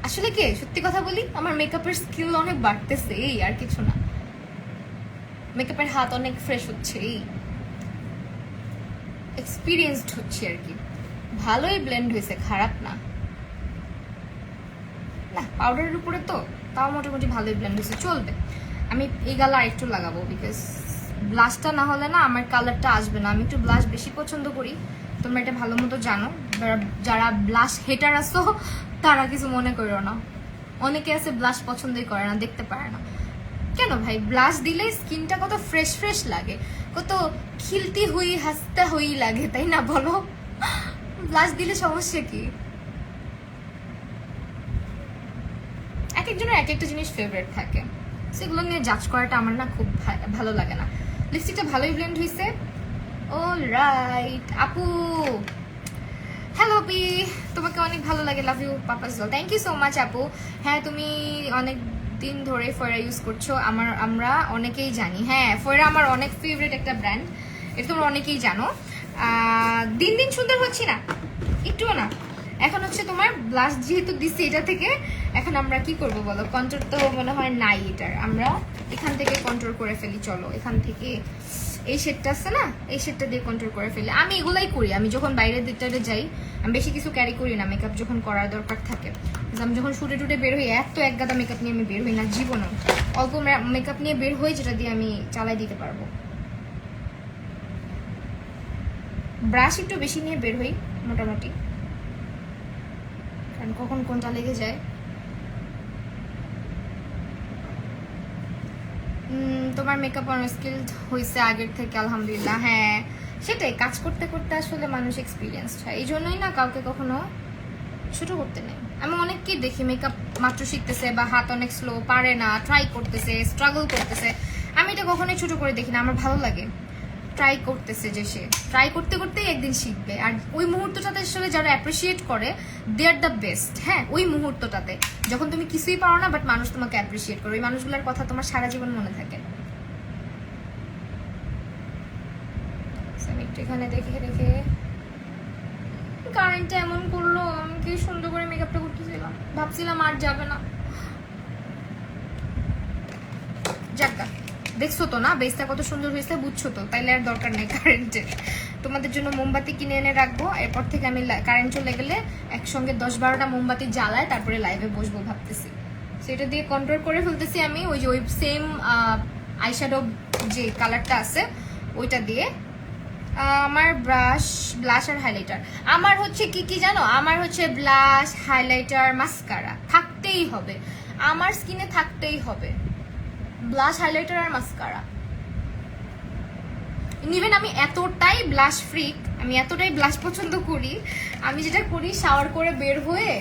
আসলে কি সত্যি কথা বলি, আমার মেকআপের স্কিল অনেক বাড়তেছে, এই আর কিছু না। মেকআপের হাত অনেক ফ্রেশ হচ্ছে, এই এক্সপিরিয়েন্সড হচ্ছে আর কি। ভালোই ব্লেন্ড হয়েছে, খারাপ না। না পাউডারের উপরে তো তাও মোটামুটি ভালোই ব্লেন্ড হয়েছে, চলবে। আমি এই গালা আরেকটু লাগাবো বিকজ ব্লাশটা না হলে না আমার কালারটা আসবে না। আমি একটু ব্লাশ বেশি পছন্দ করি, তোমরা এটা ভালো মতো জানো। যারা ব্লাশ হেটার আছো তারা কিছু মনে করো না। অনেকে আছে ব্লাশ পছন্দই করে না, দেখতে পারে না। কেন ভাই, ব্লাশ দিলে স্কিনটা কত ফ্রেশ ফ্রেশ লাগে, কত খিলতি হুই হাসতে হুই লাগে, তাই না বলো? ব্লাশ দিলে সমস্যা কি? এক একজনের এক একটা জিনিস ফেভারিট থাকে, সেগুলো নিয়ে জাজ করাটা আমার না খুব ভালো লাগে না। লিপস্টিকটা ভালোই ব্লেন্ড হয়েছে। অলরাইট আপু, হ্যালো পি, তোমাকে অনেক ভালো লাগে, লাভ ইউ পাপাস জল, থ্যাংক ইউ সো মাচ আপু। হ্যাঁ তুমি অনেক দিন ধরে ফয়রা ইউজ করছো, আমরা অনেকেই জানি। হ্যাঁ ফয়রা আমার অনেক ফেভারিট একটা ব্র্যান্ড, এটা তোমরা অনেকেই জানো। দিন দিন সুন্দর হচ্ছি না একটুও না। এখন হচ্ছে তোমার ব্লাশ যেহেতু দিচ্ছি এটা থেকে, এখন আমরা কি করব বলো? কন্ট্রোল তো মনে হয় নাই এটার, আমরা এখান থেকে কন্ট্রোল করে ফেলি। চলো এখান থেকে এই শেডটা আছে না, এই শেডটা দিয়ে কন্ট্রোল করে ফেলি। আমি এগুলাই করি, আমি যখন বাইরের দিকটাতে যাই আমি বেশি কিছু ক্যারি করি না মেকআপ যখন করার দরকার থাকে। আমি যখন শুটে টুটে বের হই, এত এক গাদা মেকআপ নিয়ে আমি বের হই না জীবনে। অল্প মেকআপ নিয়ে বের হই যেটা দিয়ে আমি চালাই দিতে পারবো। ব্রাশ একটু বেশি নিয়ে বের হই মোটামুটি, কারণ কখন কোনটা লেগে যায়। তোমার মেকআপ অনেক স্কিলড হয়েছে আগের থেকে আলহামদুলিল্লাহ। হ্যাঁ সেটাই, কাজ করতে করতে আসলে মানুষ এক্সপিরিয়েন্স হয়, এই জন্যই না কাউকে কখনো ছোট করতে নেই। আমি অনেককেই দেখি মেকআপ মাত্র শিখতেছে বা হাত অনেক স্লো, পারে না, ট্রাই করতেছে, স্ট্রাগল করতেছে। আমি এটা কখনোই ছোট করে দেখি না, আমার ভালো লাগে। ট্রাই করতেছে যে সে ট্রাই করতে করতেই একদিন শিখবে। আর ওই মুহূর্তটাতে আসলে যারা অ্যাপ্রিসিয়েট করে দে আর দ্য বেস্ট। হ্যাঁ ওই মুহূর্তটাতে যখন তুমি কিছুই পারো না বাট মানুষ তোমাকে অ্যাপ্রিসিয়েট করে, ওই মানুষগুলোর কথা তোমার সারা জীবন মনে থাকে। আমি একটু এখানে দেখে দেখে, কারেন্টটা এমন করলো, আমি কি সুন্দর করে মেকআপটা করতেছিলাম, ভাবছিলাম আর যাবে না। যাক দেখছো তো না বেসটা কত সুন্দর হয়েছে, বুঝছো তো? তাইলে আর দরকার নেই কারেন্টের। তোমাদের জন্য মোমবাতি কিনে এনে রাখবো, এরপর থেকে আমি কারেন্ট চলে গেলে একসঙ্গে 10-12টা মোমবাতি জ্বালায় তারপরে লাইভে বসবো ভাবতেছি। সেটা দিয়ে কন্ট্রোল করে ফেলতেছি আমি, ওই যে ওই সেম আইশ্যাডো যে কালারটা আছে ওইটা দিয়ে। আমার ব্লাশ আর হাইলাইটার আমার হচ্ছে কি জানো, আমার হচ্ছে ব্লাশ, হাইলাইটার, মাস্কারা থাকতেই হবে, আমার স্কিনে থাকতেই হবে। ব্লাশ, হাইলাইটার আর মাস্কারা। ইভেন আমি এতটাই ব্লাশ ফ্রিক, আমি এতটাই ব্লাশ পছন্দ করি, আমি যেটা করি শাওয়ার করে বের হয়ে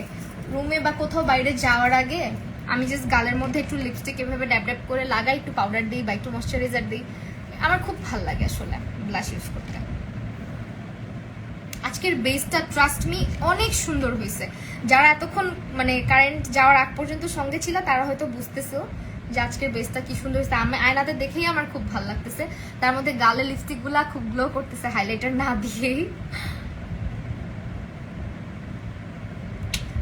রুমে বা কোথাও বাইরে যাওয়ার আগে আমি জাস্ট গালের মধ্যে একটু লিপস্টিক এভাবে ড্যাব ড্যাব করে লাগাই, একটু পাউডার দিই বা একটু ময়শ্চারাইজার দিই। আমার খুব ভালো লাগে আসলে ব্লাশ ইউজ করতে। আজকের বেসটা ট্রাস্ট মি অনেক সুন্দর হয়েছে। যারা এতক্ষণ মানে কারেন্ট যাওয়ার আগ পর্যন্ত সঙ্গে ছিল তারা হয়তো বুঝতেছো যে আজকের বেসটা কি সুন্দর হয়েছে। আমি আয়নাতে দেখেই আমার খুব ভালো লাগতেছে, তার মধ্যে গালের লিপস্টিক গুলা খুব গ্লো করতেছে হাইলাইটার না দিয়েই।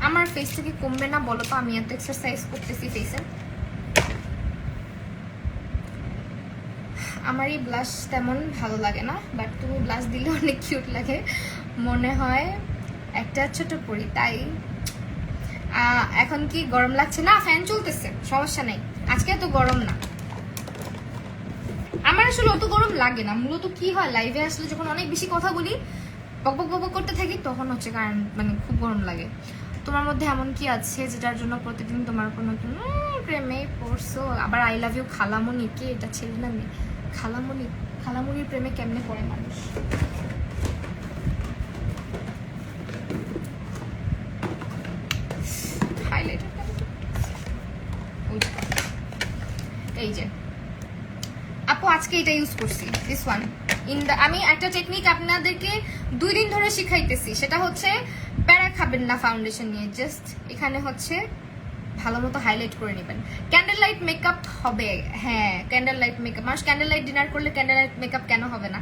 আমার ফেসটা কি কমবে না বলো তো? আমি এত এক্সারসাইজ করতেছি ফেসে। আমার এই ব্লাশ তেমন ভালো লাগে না, বাট তুমি ব্লাশ দিলে অনেক কিউট লাগে, মনে হয় একটা ছোট পরি। তাই এখন কি গরম লাগছে না? ফ্যান চলতেছে, সমস্যা নেই, আজকে এত গরম না। আমার আসলে অত গরম লাগে না, মূলত কি হয় লাইভে আসলে যখন অনেক বেশি কথা বলি, বকবক বকবক করতে থাকি, তখন হচ্ছে কারণ মানে খুব গরম লাগে। তোমার মধ্যে এমন কি আছে যেটার জন্য প্রতিদিন তোমার কোনো প্রেমে পড়ছো? আবার আই লাভ ইউ খালামণি, কে এটা ছেলে না মেয়ে? খালামণির প্রেমে কেমনে পড়ে মানুষ? এই যে আপু আজকে এটা ইউজ করছি, দিস ওয়ান আমি একটা টেকনিক আপনাদেরকে 2 দিন ধরে শিখাইতেছি, সেটা হচ্ছে প্যারা খাবেন না ফাউন্ডেশন নিয়ে, জাস্ট এখানে হচ্ছে ভালো মতো হাইলাইট করে নেবেন। ক্যান্ডেল লাইট মেকআপ হবে, হ্যাঁ ক্যান্ডেল লাইট মেকআপ, মানুষ ক্যান্ডেল লাইট ডিনার করলে ক্যান্ডেল লাইট মেকআপ কেন হবে না?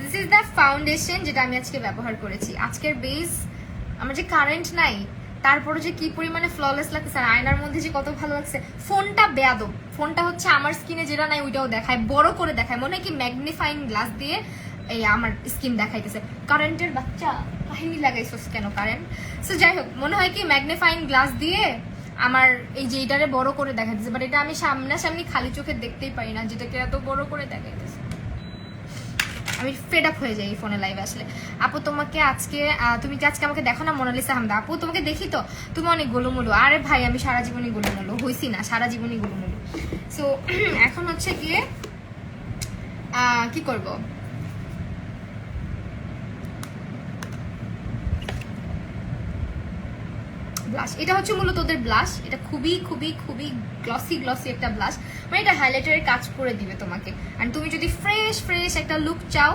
দিস ইজ দ্য ফাউন্ডেশন যেটা আমি আজকে ব্যবহার করেছি। আজকের বেস আমার যে কারেন্ট নাই তারপরে যে কি পরিমাণে ফ্ললেস লাগতেছে, আর আয়নার মধ্যে যে কত ভালো লাগছে। ফোনটা বেয়াদব, ফোনটা হচ্ছে আমার স্কিনে যেটা নাই ওইটাও দেখায়, বড় করে দেখায়, মনে হয় কি ম্যাগনিফাইং গ্লাস দিয়ে এই আমার স্কিন দেখাইতেছে। কারেন্টের বাচ্চা কাহিনী লাগাইছস কেন কারেন্ট? সো যাই হোক, মনে হয় কি ম্যাগনিফাইং গ্লাস দিয়ে আমার এই যে এটারে বড় করে দেখাইতেছে, বাট এটা আমি সামনাসামনি খালি চোখে দেখতেই পারি না, যেটাকে এত বড় করে দেখাইতেছে। আমি ফেড আপ হয়ে যাই এই ফোনে লাইভে আসলে। আপু তোমাকে আজকে তুমি কি আজকে আমাকে দেখো না মোনালিসা হামদা? আপু তোমাকে দেখি তো, তুমি অনেক গোলুমুলু। আরে ভাই আমি সারা জীবনই গোলুমুলু হইছি না, সারা জীবনই গোলুমুলু। সো এখন হচ্ছে গিয়ে কি করব, ব্লাশ। এটা হচ্ছে মূলত ওদের ব্লাশ, এটা খুবই খুবই খুবই গ্লসি গ্লসি একটা ব্লাশ, মানে এটা হাইলাইটারের কাজ করে দিবে তোমাকে। আর তুমি যদি ফ্রেশ ফ্রেশ একটা লুক চাও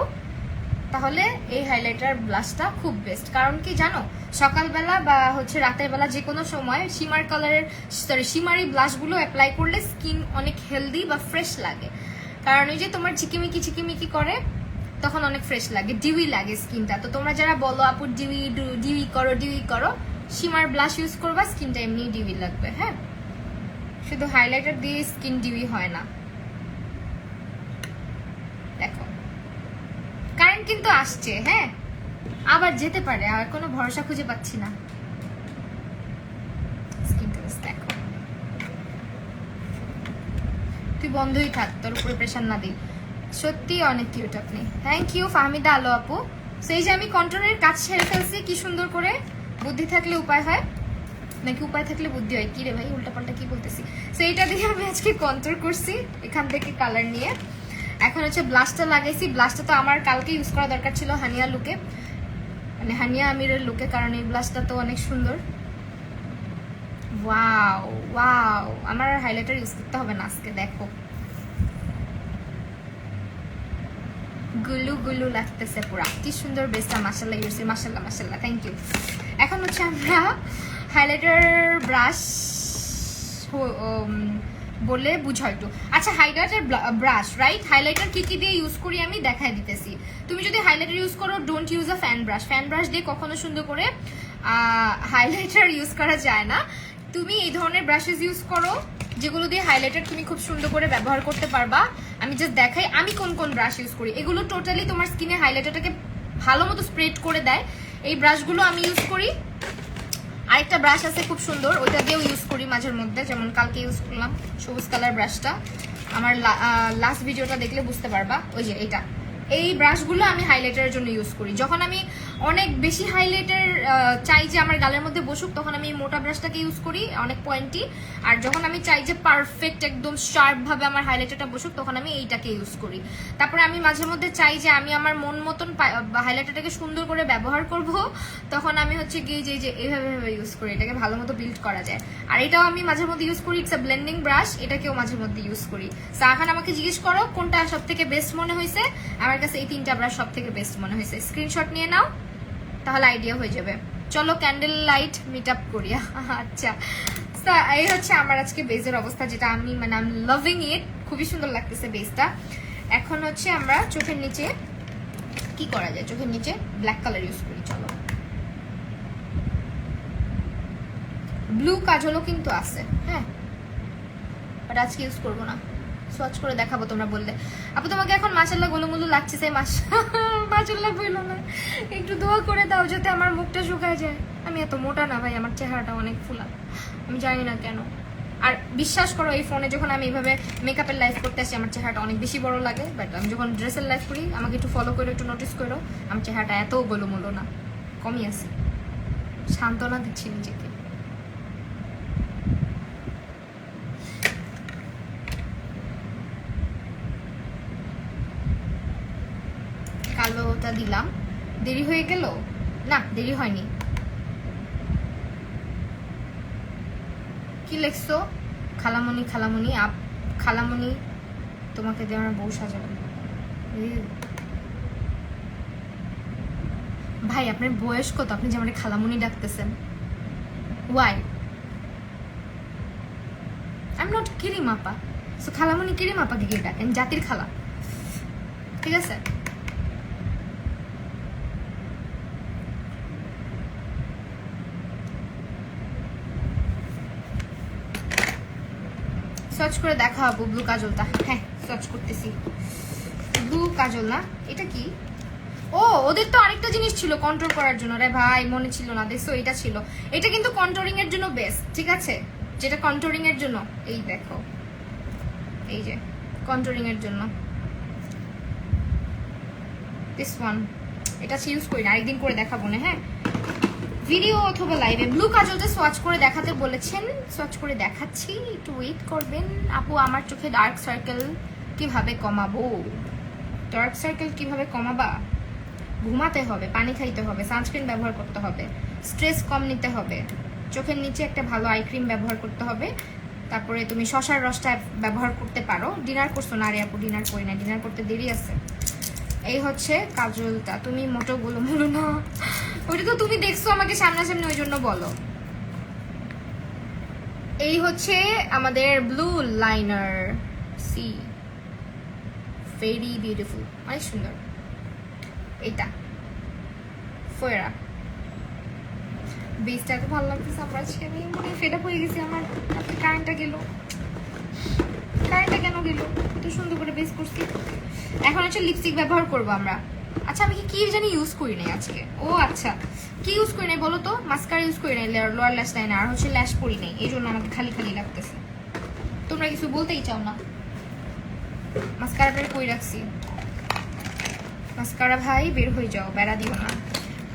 তাহলে এই হাইলাইটার ব্লাশটা খুব বেস্ট। কারণ কি জানো, সকালবেলা বা হচ্ছে রাতের বেলা যে কোনো সময় শিমার কালারের শিমারি ব্লাশগুলো অ্যাপ্লাই করলে স্কিন অনেক হেলদি বা ফ্রেশ লাগে। কারণ ওই যে তোমার চিকিমিকি চিকিমিকি করে তখন অনেক ফ্রেশ লাগে, ডিউই লাগে স্কিনটা। তো তোমরা যারা বলো আপু ডিউই করো, শিমার ব্লাশ ইউজ করবা, স্কিনটা এমনি ডিউই লাগবে। হ্যাঁ, শুধু হাইলাইটার দিয়ে স্কিন ডিউই হয় না। দেখো কারেন্ট কিন্তু আসছে, হ্যাঁ আবার যেতে পারে, আর কোনো ভরসা খুঁজে পাচ্ছি না। স্কিনটা দেখো, তুই বন্ধই থাক, তোর উপরে প্রেশার না দিই। সত্যি অনেক কিউট আপনি, থ্যাংক ইউ ফাহমিদা আলো আপু। সেই যে আমি কন্ট্রোলের কাজ সেরে ফেলছি কি সুন্দর করে। বুদ্ধি থাকলে উপায় হয় নাকি উপায় থাকলে বুদ্ধি হয়? কি রে ভাই উল্টাপাল্টা কি বলতেছি। সো এইটা দিয়ে আমি আজকে কন্ট্রোল করছি এখান থেকে কালার নিয়ে। এখন হচ্ছে ব্লাশটা লাগাইছি। ব্লাশটা তো আমার কালকে ইউজ করা দরকার ছিল হানিয়া লুকে, মানে হানিয়া আমিরের লুকে, কারণ এই ব্লাশটা তো অনেক সুন্দর। ওয়াও ওয়াও, আমার হাইলাইটার ইউজ করতে হবে না আজকে। দেখো গুলু গুলু লাগতেছে পুরা, কি সুন্দর বেসটা। মাশাআল্লাহ ইউসি, মাশাআল্লাহ মাশাআল্লাহ, থ্যাংক ইউ। এখন হচ্ছে আমরা হাইলাইটার ব্রাশ বলে বুঝাই একটু। আচ্ছা হাইলাইটার ব্রাশ, রাইট? হাইলাইটার কি কি দিয়ে ইউজ করি আমি দেখাই দিতেছি। তুমি যদি হাইলাইটার ইউজ করো, don't use a fan brush. Fan brush দিয়ে কখনো সুন্দর করে হাইলাইটার ইউজ করা যায় না। তুমি এই ধরনের ব্রাশেস ইউজ করো যেগুলো দিয়ে হাইলাইটার তুমি খুব সুন্দর করে ব্যবহার করতে পারবা। আমি জাস্ট দেখাই আমি কোন কোন ব্রাশ ইউজ করি। এগুলো টোটালি তোমার স্কিনে হাইলাইটারটাকে ভালো মতো স্প্রেড করে দেয়। এই ব্রাশগুলো আমি ইউজ করি। আরেকটা ব্রাশ আছে খুব সুন্দর, ওইটা দিয়েও ইউজ করি মাঝের মধ্যে, যেমন কালকে ইউজ করলাম সবুজ কালার ব্রাশটা। আমার লাস্ট ভিডিওটা দেখলে বুঝতে পারবা। ওই যে এটা, এই ব্রাশগুলো আমি হাইলাইটারের জন্য ইউজ করি। যখন আমি অনেক বেশি হাইলাইটার চাই যে আমার গালের মধ্যে বসুক, তখন আমি এই মোটা ব্রাশটাকে ইউজ করি, অনেক পয়েন্টি। আর যখন আমি চাই যে পারফেক্ট একদম শার্প ভাবে আমার হাইলাইটারটা বসুক, তখন আমি এইটাকে ইউজ করি। তারপরে আমি মাঝে মধ্যে চাই যে আমি আমার মন মতন হাইলাইটারটাকে সুন্দর করে ব্যবহার করব, তখন আমি হচ্ছে গিয়ে যে এইভাবে ইউজ করি, এটাকে ভালো মতো বিল্ড করা যায়। আর এটাও আমি মাঝে মধ্যে ইউজ করি, ইটস আ ব্লেন্ডিং ব্রাশ, এটাকেও মাঝে মধ্যে ইউজ করি। এখন আমাকে জিজ্ঞেস করো কোনটা সব থেকে বেস্ট মনে হয়েছে, আমার কাছে এই তিনটা ব্রাশ সব থেকে বেস্ট মনে হয়েছে। স্ক্রিনশট নিয়ে নাও, তাহলে আইডিয়া হয়ে যাবে। চলো ক্যান্ডেল লাইট মিট আপ করি। আচ্ছা এই হচ্ছে আমার আজকে বেজের অবস্থা, যেটা আমি মানে আই এম লাভিং ইট, খুবই সুন্দর লাগতেছে বেজটা। এখন হচ্ছে আমরা চোখের নিচে কি করা যায়, চোখের নিচে ব্ল্যাক কালার ইউজ করি। চলো, ব্লু কাজলও কিন্তু আছে, হ্যাঁ বাট আজকে ইউজ করবো না, সোয়াচ করে দেখাবো তোমরা বললে। আপু তোমাকে এখন মাশাআল্লাহ গোলুমুলু লাগছে। মাশাআল্লাহ বইলো না, একটু দোয়া করে দাও যাতে আমার মুখটা শুকায় যায়। আমি এত মোটা না ভাই, আমার চেহারাটা অনেক ফুলা, আমি জানি না কেন। আর বিশ্বাস করো এই ফোনে যখন আমি এইভাবে মেকআপের লাইভ করতে আসি, আমার চেহারাটা অনেক বেশি বড় লাগে। বাট আমি যখন ড্রেসের লাইভ করি, আমাকে একটু ফলো করে একটু নোটিস করো, আমার চেহারাটা এত গোলুমুলু না, কমই আছে। সান্ত্বনা দিচ্ছি নিজেকে। কালোটা দিলাম, দেরি হয়ে গেল না? দেরি হয়নি। কি লিখছো? খালামণি খালামণি খালামণি তোমাকে দিয়ে আমার বউ সাজাবো। ভাই আপনার বয়স কত, আপনি যে আমার খালামণি ডাকতেছেন? ওয়াই? আই এম নট কিরিম আপা। সো খালামণি কিরিম আপাকে গিয়ে ডাকেন, জাতির খালা, ঠিক আছে? সার্চ করে দেখা হবো ব্লু কাজলটা। হ্যাঁ সার্চ করতেছি, ব্লু কাজল না, এটা কি? ও ওদের তো আরেকটা জিনিস ছিল কন্ট্রোল করার জন্য, রে ভাই মনে ছিল না, দেখছো এটা ছিল। এটা কিন্তু কন্ট্রোলিং এর জন্য বেস্ট, ঠিক আছে? যেটা কন্ট্রোলিং এর জন্য, এই দেখো, এই যে কন্ট্রোলিং এর জন্য দিস ওয়ান, এটা ইউজ করি না, আরেকদিন করে দেখাবো না। হ্যাঁ, ভিডিও অথবা লাইভে ব্লু কাজলটা সোয়াচ করে দেখাতে বলেছেন, সোয়াচ করে দেখাচ্ছি, একটু ওয়েট করবেন। আপু আমার চোখে ডার্ক সার্কেল কিভাবে কমাবো? ডার্ক সার্কেল কিভাবে কমাবা? ঘুমাতে হবে, পানি খাইতে হবে, সানস্ক্রিন ব্যবহার করতে হবে, স্ট্রেস কম নিতে হবে, চোখের নিচে একটা ভালো আই ক্রিম ব্যবহার করতে হবে, তারপরে তুমি শশার রসটা ব্যবহার করতে পারো। ডিনার করছো না রে আপু? ডিনার করি না, ডিনার করতে দেরি আছে। এই হচ্ছে কাজলটা, তুমি মোটো বলো না, ওইটা তো তুমি দেখছো আমাকে সামনাসামনি, ওই জন্য বলো। এই হচ্ছে আমাদের blue liner, see very beautiful, অনেক সুন্দর। এইটা ফোয়েরা বেসটা এত ভালো লাগতেছে আমার আজকে, আমি মনে ফেড আপ হয়ে গেছি। আমার কারেন্টটা গেল, কারেন্টটা কেন গেল? এত সুন্দর করে বেস করছি। এখন হচ্ছে লিপস্টিক ব্যবহার করবো আমরা। আচ্ছা আমি কি জানি ইউজ করি নাই আজকে। ও আচ্ছা, কি ইউজ করি নাই বলো তো? মাস্কারা ইউজ করি নাই, লোয়ার ল্যাশ লাইনার, আর হচ্ছে ল্যাশ পরি নাই, এই জন্য আমাকে খালি খালি লাগতেছে। তোমরা কিছু বলতেই চাও না। মাস্কারাটা কই রাখছি? মাস্কারা ভাই বের হয়ে যাও, বেড়া দিও না।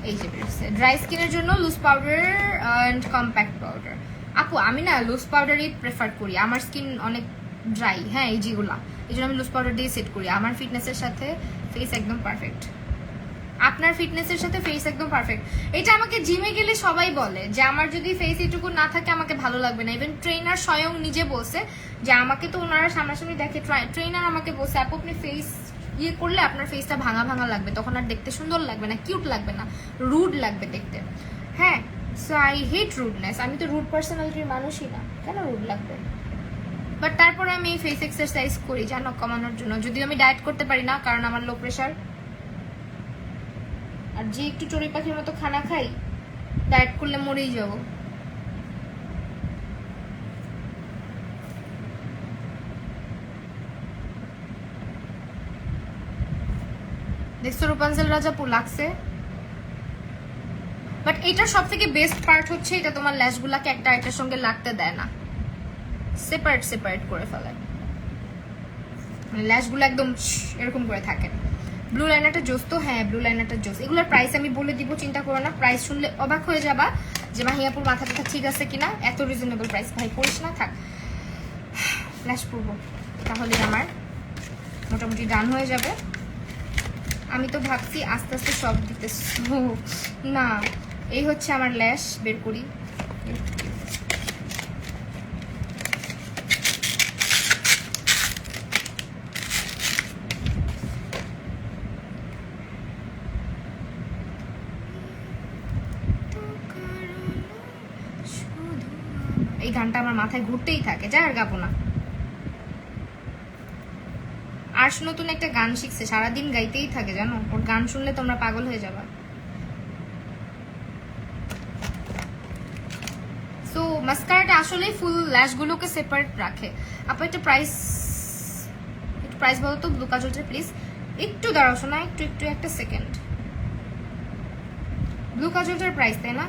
এই যে বেরোচ্ছে। ড্রাই স্কিনের জন্য loose powder and compact powder. আপু আমি না লুজ পাউডারই প্রেফার করি, আমার স্কিন অনেক ড্রাই। হ্যাঁ এই যেগুলা, এই জন্য আমি লুজ পাউডার দিয়ে সেট করি। আমার ফিটনেসের সাথে ফেস একদম পারফেক্ট, আপনার ফিটনেসের সাথে ফেস একদম পারফেক্ট। এটা আমাকে জিমে গেলে সবাই বলে যে আমার যদি ফেস এটুকু না থাকে আমাকে ভালো লাগবে না। ইভেন ট্রেনার স্বয়ং নিজে বলছে যে আমাকে তো ওনারা সামনাসামনি দেখে, ট্রেনার আমাকে বলছে আপু আপনি ফেস ইয়ে করলে আপনার ফেসটা ভাঙা ভাঙা লাগবে, তখন আর দেখতে সুন্দর লাগবে না, কিউট লাগবে না, রুড লাগবে দেখতে। হ্যাঁ, সো আই হেট রুডনেস, আমি তো রুড পার্সোনালিটির মানুষই না, কেন রুড লাগবে? বাট তারপরে আমি ফেস এক্সারসাইজ করি জানো, কমানোর জন্য। যদিও আমি ডায়েট করতে পারি না, কারণ আমার লো প্রেশার। আর যে একটু চড়ুই পাখির মতো খানা খাই, ডায়েট করলে মরেই যাব। দেখছো রূপাঞ্জল রাজাপু লাগছে। বাট এটার সব থেকে বেস্ট পার্ট হচ্ছে এটা তোমার ল্যাশগুলাকে একটা আরেকটার সঙ্গে লাগতে দেয় না, সেপারেট সেপারেট করে ফেলে, মানে ল্যাশগুলো একদম এরকম করে থাকে। ব্লু লাইনারটা জোস তো? হ্যাঁ ব্লু লাইনারটা জোস। এগুলোর প্রাইস আমি বলে দিব, চিন্তা করো না। প্রাইস শুনলে অবাক হয়ে যাবা যে মাহিয়াপুর মাথা ব্যথা ঠিক আছে কিনা, এত রিজনেবল প্রাইস। ভাই পড়িস না, থাক ল্যাশ পরবো, তাহলে আমার মোটামুটি ডান হয়ে যাবে। আমি তো ভাবছি আস্তে আস্তে সব দিতে, না এই হচ্ছে আমার ল্যাশ, বের করি। এই গানটা আমার মাথায় ঘুরতেই থাকে, যা আর গাবো না। আর্শ নতুন একটা গান শিখছে, সারাদিন গাইতেই থাকে জানো, ওর গান শুনলে তোমরা পাগল হয়ে যাবা। সো মাস্কারাটা আসলে ফুল ল্যাশগুলোকে সেপারেট রাখে। আপু একটা প্রাইস বলো তো ব্লু কাজলটা প্লিজ। একটু দাঁড়াও শোনা, একটু একটু একটা সেকেন্ড। ব্লু কাজলটার প্রাইস তাই না?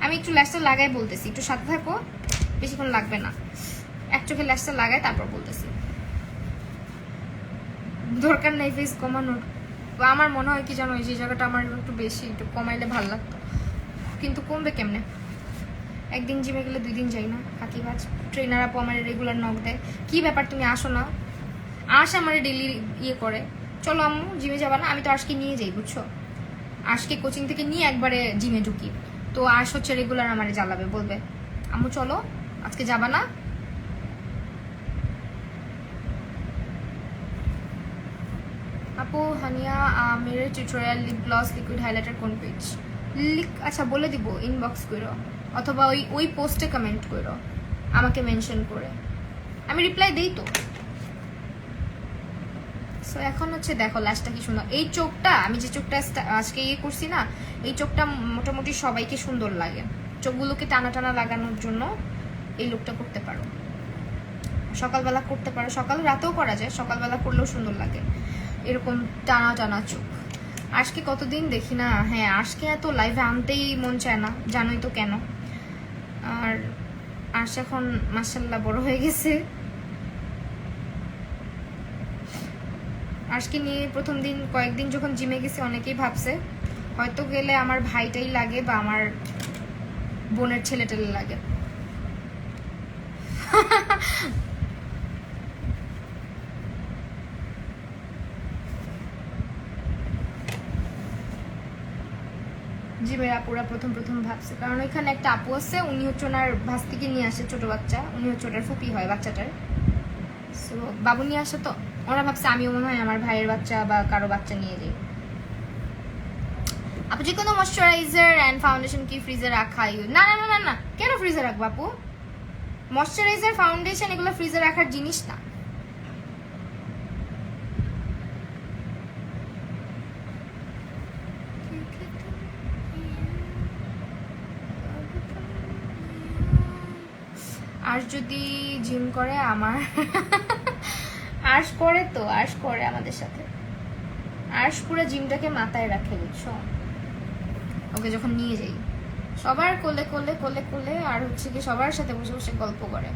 আমি একটু ল্যাশটা লাগাই বলতেছি, একটু সাথে থাকো, বেশিক্ষণ লাগবে না। এক চোখে ল্যাশটা লাগাই তারপর বলতেছি। দরকার নেই ফেস কমানোর, আমার মনে হয় কি জানো, এই যে জায়গাটা আমার একটু বেশি, একটু কমাইলে ভালো লাগতো, কিন্তু কমবে কেমনে? একদিন জিমে গেলে 2 দিন যাই না, ফাঁকিবাজ। ট্রেনার আপু আমার রেগুলার নক দেয়, কি ব্যাপার তুমি আসো না? আশ আমার ডেলি ইয়ে করে, চলো আম্মু জিমে যাবা না? আমি তো আজকে নিয়ে যাই বুঝছো, আজকে কোচিং থেকে নিয়ে একবারে জিমে ঢুকি। তো আশ হচ্ছে রেগুলার আমারে জ্বালাবে, বলবে আম্মু চলো আজকে যাবা না? আপু হানিয়া মেরে tutorial lip gloss liquid highlighter কোন পেজ? আচ্ছা বলে দিব, ইনবক্স করো অথবা ওই পোস্টে কমেন্ট করো আমাকে মেনশন করে, আমি রিপ্লাই দেই তো। সো এখন হচ্ছে দেখো ল্যাশটা কি সুন্দর। এই চোখটা আমি যে চোখটা আজকে ইয়ে করছি না, এই চোখটা মোটামুটি সবাইকে সুন্দর লাগে। চোখগুলোকে টানা টানা লাগানোর জন্য এই লুকটা করতে পারো, সকালবেলা করতে পারো, সকাল রাতেও করা যায়, সকালবেলা করলেও সুন্দর লাগে এরকম টানা টানা চোখ। আজকে কতদিন দেখি না, হ্যাঁ আজকে এত লাইভে আনতেই মন চায় না, জানোই তো কেন। আর আজ এখন মাশাআল্লাহ বড় হয়ে গেছে, আজকে নিয়ে প্রথম দিন কয়েকদিন যখন জিমে গেছি অনেকেই ভাবছে হয়তো গেলে আমার ভাইটাই লাগে বা আমার বোনের ছেলেটাই লাগে। জিমের আপুরা প্রথম ভাবছে, কারণ ওইখানে একটা আপু আছে, উনি হচ্ছে ওনার ভাস্তিকে নিয়ে আসে, ছোট বাচ্চা, উনি হচ্ছে ওটার ফুপি হয় বাচ্চাটার। সো বাবু নিয়ে আসে, তো ওরা ভাবছে আমিও মনে হয় আমার ভাইয়ের বাচ্চা বা কারো বাচ্চা নিয়ে যাই। আপু যে কোনো ময়শ্চারাইজার এন্ড ফাউন্ডেশন কি ফ্রিজে রাখা? না না না না না, কেন ফ্রিজে রাখবো আপু? ময়শ্চারাইজার ফাউন্ডেশন এগুলো ফ্রিজে রাখার জিনিস না। আর যদি জিম করে আমার আর্শ করে, তো আর্শ করে আমাদের সাথে, আর্শ পুরো জিমটাকে মাথায় রাখে, বুঝছো? ওকে যখন নিয়ে যাই সবার কোলে কোলে কোলে কোলে, আর হচ্ছে কি সবার সাথে বসে বসে গল্প করে,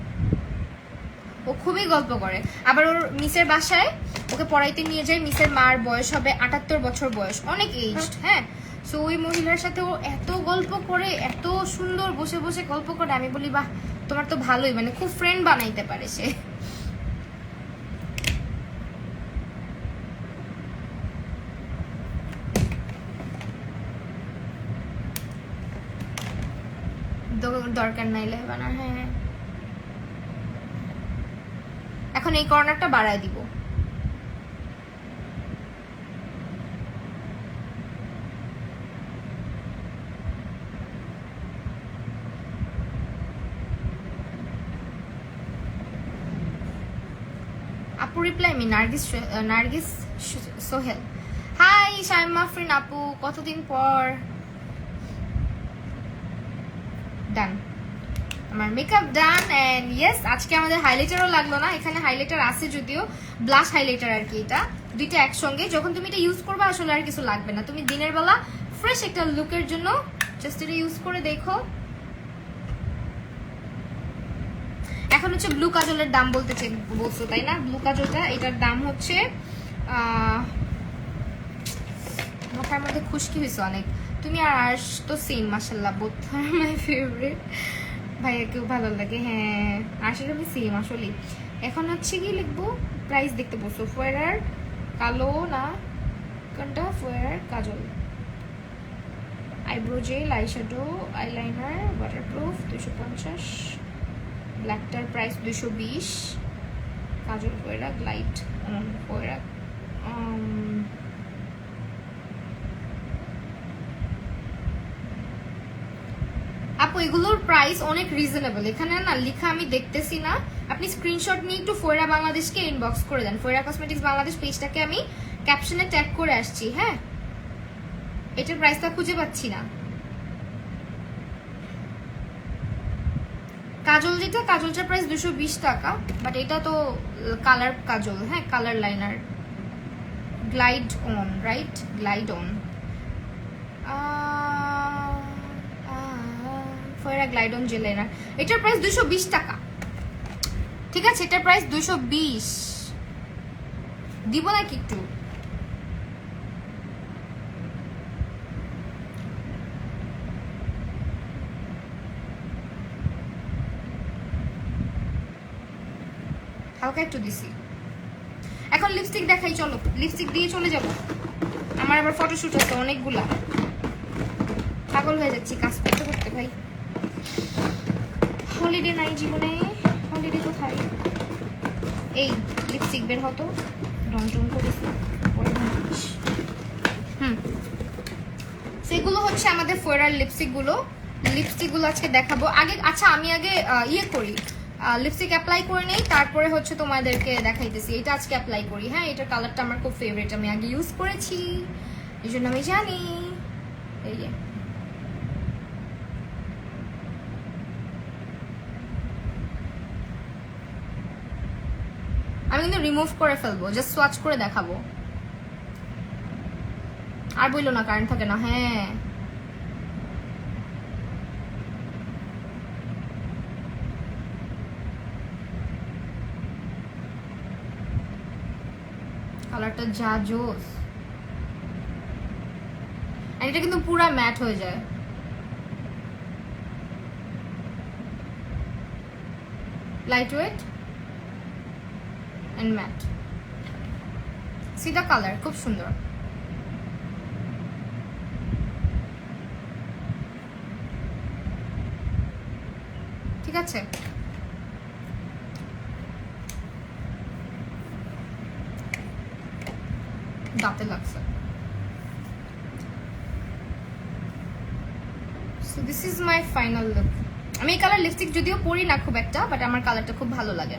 ও খুবই গল্প করে। আবার ওর মিসের বাসায় ওকে পড়াইতে নিয়ে যায়, মিসের মার বয়স হবে 78 বছর বয়স, অনেক এইজড, হ্যাঁ। সো ওই মহিলার সাথে ও এত গল্প করে, এত সুন্দর বসে বসে গল্প করে, আমি বলি বাহ তোমার তো ভালোই, মানে খুব ফ্রেন্ড বানাইতে পারে সে। দরকার নাই লেবানার, হ্যাঁ। এখন এই কর্নারটা বাড়ায় দিব। আপু reply me Nargis Sohel, hi Shaima ফ্রিন আপু, কতদিন পর। ডান, আমার মেকআপ ডান। এন্ড ইয়েস, আজকে আমাদের হাইলাইটারও লাগলো না, এখানে হাইলাইটার আছে যদিও, ব্লাশ হাইলাইটার আর কি, এটা দুইটা একসঙ্গে। যখন তুমি এটা ইউজ করবে আসলে আর কিছু লাগবে না, তুমি দিনের বেলা ফ্রেশ একটা লুকের জন্য জাস্ট এটা ইউজ করে দেখো। এখন হচ্ছে ব্লু কাজলের দাম বলছো তাই না? ব্লু কাজলটা এটার দাম হচ্ছে মাথার মধ্যে খুশকি হয়েছে অনেক। তুমি আর আর্শ তো সেম, মাশাআল্লাহ, বোথ আর মাই ফেভারিট। ভাইয়াকেও ভালো লাগে, হ্যাঁ আর্শের আমি সেম আসলে। এখন হচ্ছে কি লিখবো, প্রাইস দেখতে বসো। ফোয়ারার কালো না কোনটা, ফোয়ারার কাজল, eyebrow gel, eyeshadow, eyeliner, waterproof 250, ব্ল্যাকটার প্রাইস 220, কাজল ফোয়ারা গ্লাইড ফোয়ারা আপু এগুলোর প্রাইস অনেক রিজনেবল, এখানে না লেখা আমি দেখতেছি না, আপনি স্ক্রিনশট নিয়ে একটু ফোয়রা বাংলাদেশকে ইনবক্স করে দেন। ফোয়রা কসমেটিক্স বাংলাদেশ পেজটাকে আমি ক্যাপশনে ট্যাগ করে আসছি, হ্যাঁ। এটার প্রাইসটা খুঁজে পাচ্ছি না। কাজল যেটা, কাজলটার প্রাইস 220 টাকা, বাট এটা তো কালার কাজল, হ্যাঁ colour liner, glide on, right, glide on, ফোয়রা গ্লাইড অন জেল লাইনার, এটার প্রাইস 220 টাকা, ঠিক আছে? এটার প্রাইস 220, দিব নাকি একটু? হালকা একটু দিছি। এখন লিপস্টিক দেখাই, চলো লিপস্টিক দিয়ে চলে যাব, আমার আবার ফটোশুট আছে অনেকগুলা, পাগল হয়ে যাচ্ছি কাজ করতে করতে। ভাই হলিডে নাই জীবনে, হলিডে কোথায়? এই লিপস্টিক বের হতো, রং টং করেছি সেগুলো হচ্ছে আমাদের ফোয়ারার লিপস্টিকগুলো আজকে দেখাবো। আগে আচ্ছা আমি আগে ইয়ে করি, লিপস্টিক অ্যাপ্লাই করে নেই, তারপরে হচ্ছে তোমাদেরকে দেখাইতেছি। এটা আজকে অ্যাপ্লাই করি, হ্যাঁ এটার কালারটা আমার খুব ফেভারিট, আমি আগে ইউজ করেছি এই জন্য আমি জানি। এই যে আমি কিন্তু রিমুভ করে ফেলবো, জাস্ট সোয়াচ করে দেখাবো। আর বললো না কারেন্ট থাকে না, হ্যাঁ কালারটা যা জোস, আর এটা কিন্তু পুরা ম্যাট হয়ে যায়। Light weight and matte, see the colour, খুব সুন্দর। ঠিক আছে, দাঁতে লাগছে। So this is my final look. আমি এই কালার লিপস্টিক যদিও পরি না খুব একটা, বাট আমার কালারটা খুব ভালো লাগে।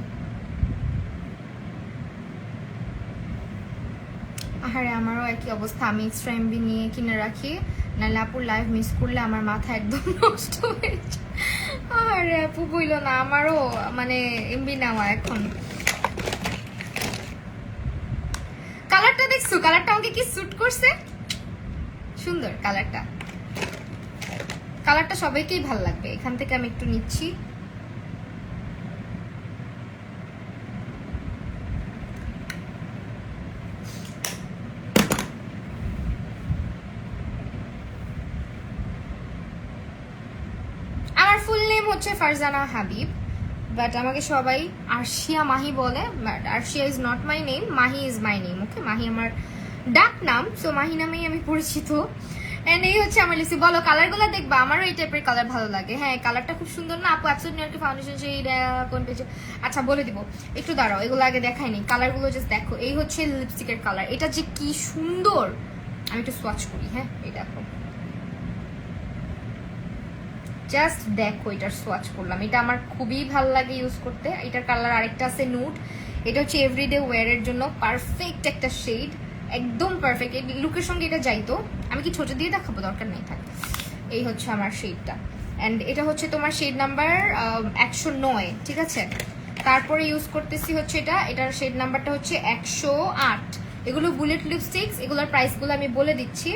আরে আমারও একই অবস্থা, আমি এক্সট্রা এমবি নিয়ে কিনে রাখি, নাহলে আপুর লাইভ মিস করলে আমার মাথা একদম নষ্ট হয়ে যায়। আরে আপু বইল না, আমারও মানে এমবি নেওয়া এখন। কালারটা দেখছো, কালারটা আমাকে কি স্যুট করছে, সুন্দর কালারটা। কালারটা সবাইকেই ভালো লাগবে। এখান থেকে আমি একটু নিচ্ছি। আমার ফুল নেম হচ্ছে ফারজানা হাবিব, বাট আমাকে সবাই আরশিয়া মাহি বলে, but Arshia is not my name, Mahi is my name. Okay, Mahi আমার ডাক নাম, সো মাহি নামেই আমি পরিচিত। এন্ড এই হচ্ছে আমার লিপস্টিক। বলো কালারগুলো দেখবা, আমারও এই টাইপের কালার ভালো লাগে। হ্যাঁ, কালারটা খুব সুন্দর না আপু? অ্যাবসলিউট নিউ ইয়র্কের ফাউন্ডেশন শেড কোন পেজে? আচ্ছা বলে দিব, একটু দাঁড়াও, এগুলো আগে দেখাইনি। কালারগুলো জাস্ট দেখো, এই হচ্ছে লিপস্টিকের কালার। এটা যে কি সুন্দর, আমি একটু সোয়াচ করি। হ্যাঁ, এই দেখো, জাস্ট দেখো, এটার সোয়াচ করলাম। এটা আমার খুবই ভালো লাগে ইউজ করতে। এটার কালার আরেকটা আছে নুড, এটা হচ্ছে এভরিডে ওয়্যারের জন্য পারফেক্ট একটা শেড, একদম পারফেক্ট। এই লুকের সঙ্গে এটা যাইতো। আমি কি ছোট দিয়ে দেখাবো? দরকার নেই, থাক। এই হচ্ছে আমার শেডটা, অ্যান্ড এটা হচ্ছে তোমার শেড নাম্বার 109, ঠিক আছে? তারপরে ইউজ করতেছি হচ্ছে এটার শেড নাম্বারটা হচ্ছে 108। এগুলো বুলেট লিপস্টিক্স, এগুলোর প্রাইসগুলো আমি বলে দিচ্ছি।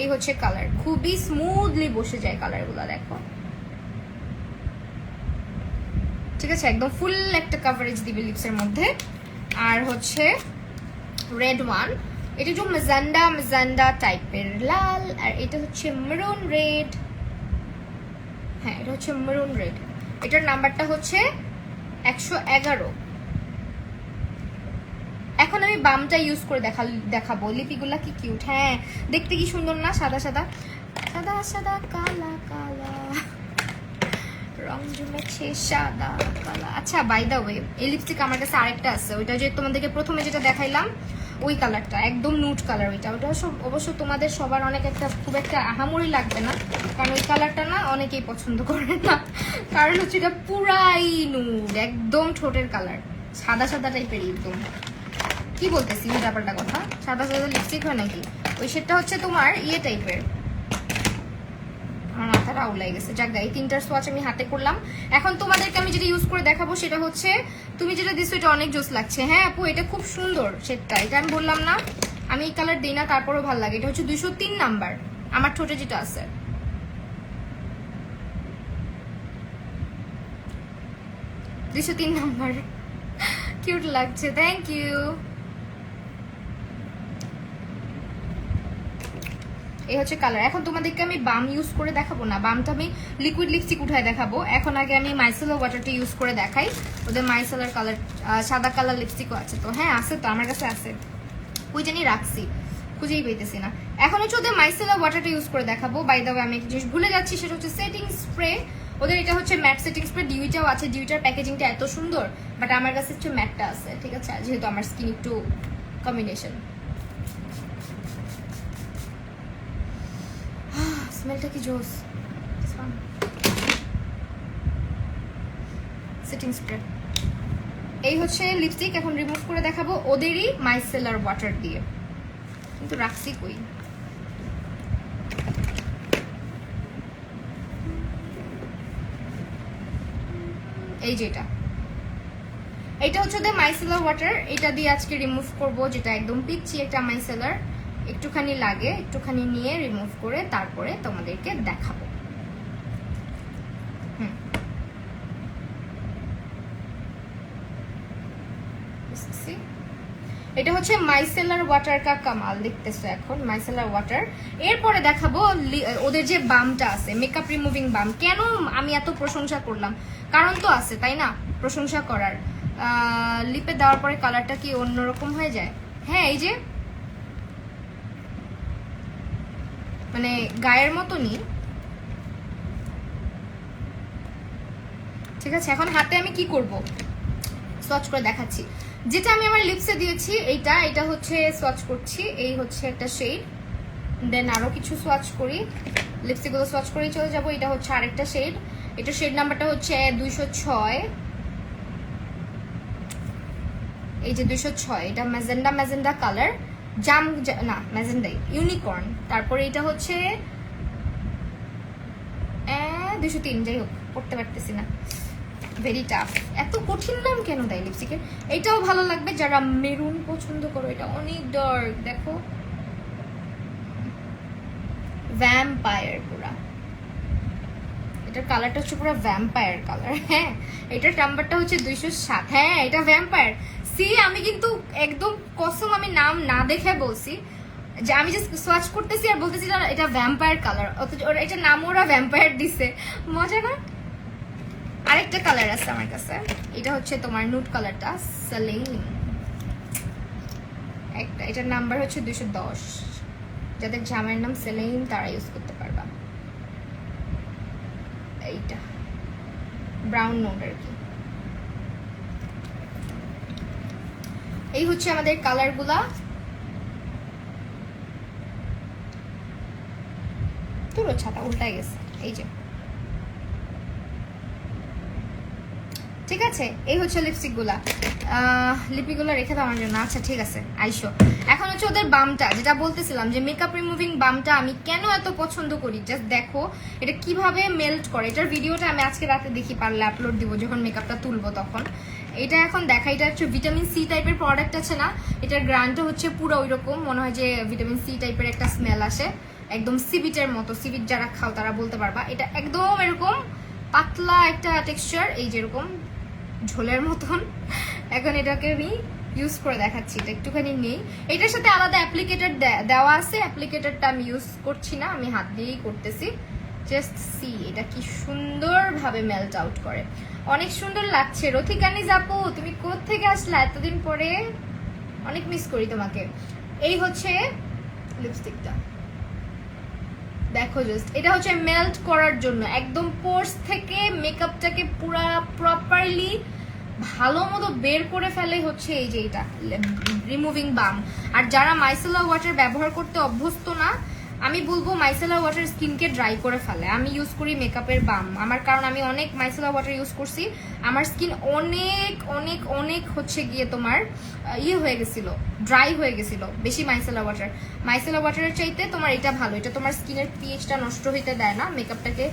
এই হচ্ছে কালার, খুবই স্মুথলি বসে যায় কালারগুলো, দেখো। ঠিক আছে, একদম ফুল একটা কভারেজ দিবে লিপসের মধ্যে। আর হচ্ছে রেড ওয়ান, এটা যে মেজেন্ডা টাইপের লাল, আর এটা হচ্ছে মেরুন রেড। হ্যাঁ, এটা হচ্ছে মেরুন রেড। এটার নাম্বারটা হচ্ছে 111। এখন আমি বামটা ইউজ করে দেখাবো। লিপিগুলা কি কিউট, হ্যাঁ দেখতে কি সুন্দর না? সাদা সাদা সাদা সাদা কালা কালা রং জমেছে সাদা কালা। আচ্ছা বাই দা ওয়ে, এই লিপস্টিক আমার কাছে আরেকটা আছে, ওইটা যে তোমাদেরকে প্রথমে যেটা দেখাইলাম ওই কালারটা, একদম নুড কালার। ওইটা অবশ্য তোমাদের সবার অনেক একটা খুব একটা আহামরি লাগবে না, কারণ ওই কালারটা না অনেকেই পছন্দ করে না, কারণ হচ্ছে এটা পুরাই নুড, একদম ঠোঁটের কালার, সাদা সাদা টাইপের। একদম কি বলতেছি উল্টাপাল্টা কথা, সাদা সাদা লিপস্টিক হয় নাকি? ওই শেডটা হচ্ছে তোমার ইয়ে টাইপের। আমার মাথাটা আউলাই গেছে। যাক, এই তিনটার সোয়াচ আমি হাতে করলাম। এখন তোমাদেরকে আমি যেটা ইউজ করে দেখাবো সেটা হচ্ছে, তুমি যেটা দিচ্ছ এটা অনেক জোস লাগছে। হ্যাঁ আপু, এটা খুব সুন্দর শেডটা, এটা আমি বললাম না আমি এই কালার দিই না, তারপরেও ভালো লাগে। এটা হচ্ছে 203 নাম্বার, আমার ঠোঁটে যেটা আছে। $203 নাম্বার, কিউট লাগছে, থ্যাংক ইউ। এই হচ্ছে কালার। এখন তোমাদেরকে আমি বাম ইউজ করে দেখাবো না, বামটা আমি লিকুইড লিপস্টিক উঠায় দেখাবো। এখন আগে আমি মাইসেলার ওয়াটারটা ইউজ করে দেখাই। ওদের মাইসেলার কালার সাদা কালার লিপস্টিকও আছে তো। হ্যাঁ আছে তো, আমার কাছে আছে, ওই জানি রাখছি, খুঁজেই পেতেছি না। এখন হচ্ছে ওদের মাইসেলার ওয়াটারটা ইউজ করে দেখাবো। বাই দ্য ওয়ে আমি একটা জিনিস ভুলে যাচ্ছি, সেটা হচ্ছে সেটিং স্প্রে। ওদের এটা হচ্ছে ম্যাট সেটিং স্প্রে, ডিউইটাও আছে। ডিউইটার প্যাকেজিংটা এত সুন্দর, বাট আমার কাছে হচ্ছে ম্যাটটা আছে, ঠিক আছে? যেহেতু আমার স্কিন একটু কম্বিনেশন। স্মেলটা কি জোস, সেটিং স্প্রে। এই হচ্ছে লিপস্টিক, এখন রিমুভ করে দেখাবো ওদেরই মাইসেলার ওয়াটার দিয়ে, কিন্তু রাখছি কই। এই যেটা, এটা হচ্ছে ওদের মাইসেলার ওয়াটার, এটা দিয়ে আজকে রিমুভ করব, যেটা একদম পিচ্ছি একটা মাইসেলার। একটুখানি লাগে, একটুখানি নিয়ে রিমুভ করে তারপরে তোমাদেরকে দেখাবো। এটা হচ্ছে মাইসেলার ওয়াটার কা কামাল, দেখতেছো এখন মাইসেলার ওয়াটার। এরপরে দেখাবো ওদের যে বামটা আছে, মেকআপ রিমুভিং বাম। কেন আমি এত প্রশংসা করলাম, কারণ তো আছে তাই না প্রশংসা করার। লিপে দেওয়ার পরে কালারটা কি অন্যরকম হয়ে যায়। হ্যাঁ এই যে মানে গায়ের মতনই, ঠিক আছে। এখন হাতে আমি কি করব, সোয়াচ করে দেখাচ্ছি। যেটা আমি আমার লিপসে দিয়েছি এটা হচ্ছে সোয়াচ করছি, এই হচ্ছে একটা শেড। দেন আরো কিছু সোয়াচ করি, লিপস্টিক গুলো সোয়াচ করেই চলে যাব। এটা হচ্ছে আরেকটা শেড, এটা শেড নাম্বারটা হচ্ছে 206, এই যে 206। এটা ম্যাজেন্ডা কালার, জাম না ম্যাজেন্ডাই, ইউনিকর্ন। তারপরে এটা হচ্ছে 203, যাই হোক পড়তে পারতেছি না, ভেরি টাফ। এত কঠিন নাম কেন দেয় লিপস্টিকের। এটাও ভালো লাগবে যারা মেরুন পছন্দ করো, এটা অনেক ডার্ক, দেখো ভ্যাম্পায়ার পুরা। এটার কালারটা হচ্ছে পুরো ভ্যাম্পায়ার কালার। হ্যাঁ এটার নাম্বারটা হচ্ছে 207। হ্যাঁ এটা ভ্যাম্পায়ার। সি আমি কিন্তু একদম কসম আমি নাম না দেখে বলছি যে আমি জাস্ট সোয়াচ করতেছি আর বলতেছি এটা ভ্যাম্পায়ার কালার, অথচ এটা নাম ওরা ভ্যাম্পায়ার দিছে। মজা না। আরেকটা কালার আছে আমার কাছে, এটা হচ্ছে তোমার নুড কালারটা, সালেইন একটা। এটার নাম্বার হচ্ছে 210। যাদের জামাইয়ের নাম সেলেইন তারা ইউজ করতে পারবা। এইটা ব্রাউন নোট আর কি। এই হচ্ছে আমাদের কালার গুলা। তোর ছাতা উল্টায় গেছে, এই যে ঠিক আছে। এই হচ্ছে লিপস্টিক গুলা, লিপিগুলো রেখে দাও আমার জন্য। আচ্ছা ঠিক আছে আইসো। এখন হচ্ছে ওদের বামটা, যেটা বলতেছিলাম যে মেকআপ রিমুভিং বামটা আমি কেন এত পছন্দ করি। জাস্ট দেখো এটা কিভাবে মেল্ট করে। এটার ভিডিওটা আমি আজকে রাতে দেখি, পারলে আপলোড দিব যখন মেকআপটা তুলবো তখন। এটা এখন দেখা, এটা হচ্ছে ভিটামিন সি টাইপের প্রোডাক্ট আছে না, এটার গ্রান্টটা হচ্ছে পুরো ওইরকম, মনে হয় যে ভিটামিন সি টাইপের একটা স্মেল আসে, একদম সিবিটের মতো। সিবিট যারা খাও তারা বলতে পারবা। এটা একদম এরকম পাতলা একটা টেক্সচার, এই যেরকম ঝোলের মতন। এখন এটাকে আমি ইউজ করে দেখাচ্ছি, এটা একটুখানি নেই। এটার সাথে আলাদা অ্যাপ্লিকেটর দেওয়া আছে, অ্যাপ্লিকেটরটা আমি ইউজ করছি না, আমি হাত দিয়েই করতেছি। জাস্ট সি এটা কি সুন্দরভাবে মেল্ট আউট করে, অনেক সুন্দর লাগছে। রথিকানি আপু তুমি কোত্থেকে আসলা এতদিন পরে, অনেক মিস করি তোমাকে। এই হচ্ছে লিপস্টিকটা, দেখো জাস্ট এটা হচ্ছে মেল্ট করার জন্য, একদম পোর্স থেকে মেকআপটাকে পুরা প্রপারলি ভালো মতো বের করে ফেলে হচ্ছে এই যে এটা রিমুভিং বাম। আর যারা মাইসেলার ওয়াটার ব্যবহার করতে অভ্যস্ত না, আমি বলবো মাইসেলার ওয়াটার স্কিনকে ড্রাই করে ফেলে। আমি ইউজ করি মেকআপের বাম, আমার কারণ আমি অনেক মাইসেলার ওয়াটার ইউজ করছি, আমার স্কিন অনেক অনেক অনেক হচ্ছে গিয়ে তোমার ইয়ে হয়ে গেছিল, ড্রাই হয়ে গেছিল বেশি মাইসেলার ওয়াটার। মাইসেলার ওয়াটারের চাইতে তোমার এটা ভালো, এটা তোমার স্কিনের পিএইচটা নষ্ট হইতে দেয় না, মেকআপটাকে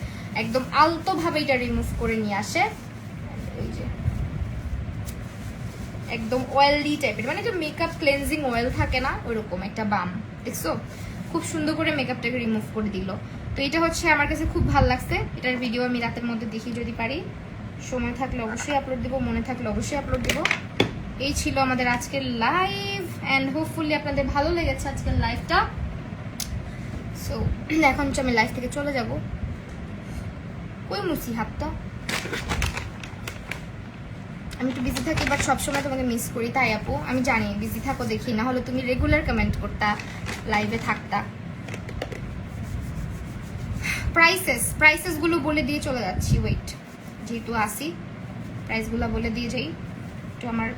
একদম আলতোভাবে এটা রিমুভ করে নিয়ে আসে। এই যে একদম অয়েলি টাইপের, মানে এটা মেকআপ ক্লেনজিং অয়েল থাকে না ওইরকম একটা বাম, দেখছো খুব সুন্দর করে মেকআপটাকে রিমুভ করে দিল। তো এটা হচ্ছে আমার কাছে খুব ভালো লাগছে। এটার ভিডিও আমি রাতের মধ্যে দেখি যদি পারি, সময় থাকলে অবশ্যই আপলোড দেবো, মনে থাকলে অবশ্যই আপলোড দেবো। এই ছিল আমাদের আজকের লাইভ, অ্যান্ড হোপফুলি আপনাদের ভালো লেগেছে আজকের লাইভটা। সো এখন হচ্ছে আমি লাইভ থেকে চলে যাব। কই মুছি হাতটা, আমি একটু বিজি থাকি, বাট সবসময় তোমাকে মিস করি, তাই আপু আমি জানি বিজি থাকো দেখি, না হলে তুমি রেগুলার কমেন্ট করতা, লাইভে থাকতা। প্রাইসেস গুলো বলে দিয়ে চলে যাচ্ছি, ওয়েট যেহেতু আসি প্রাইস গুলো বলে দিয়ে যাই। একটু আমার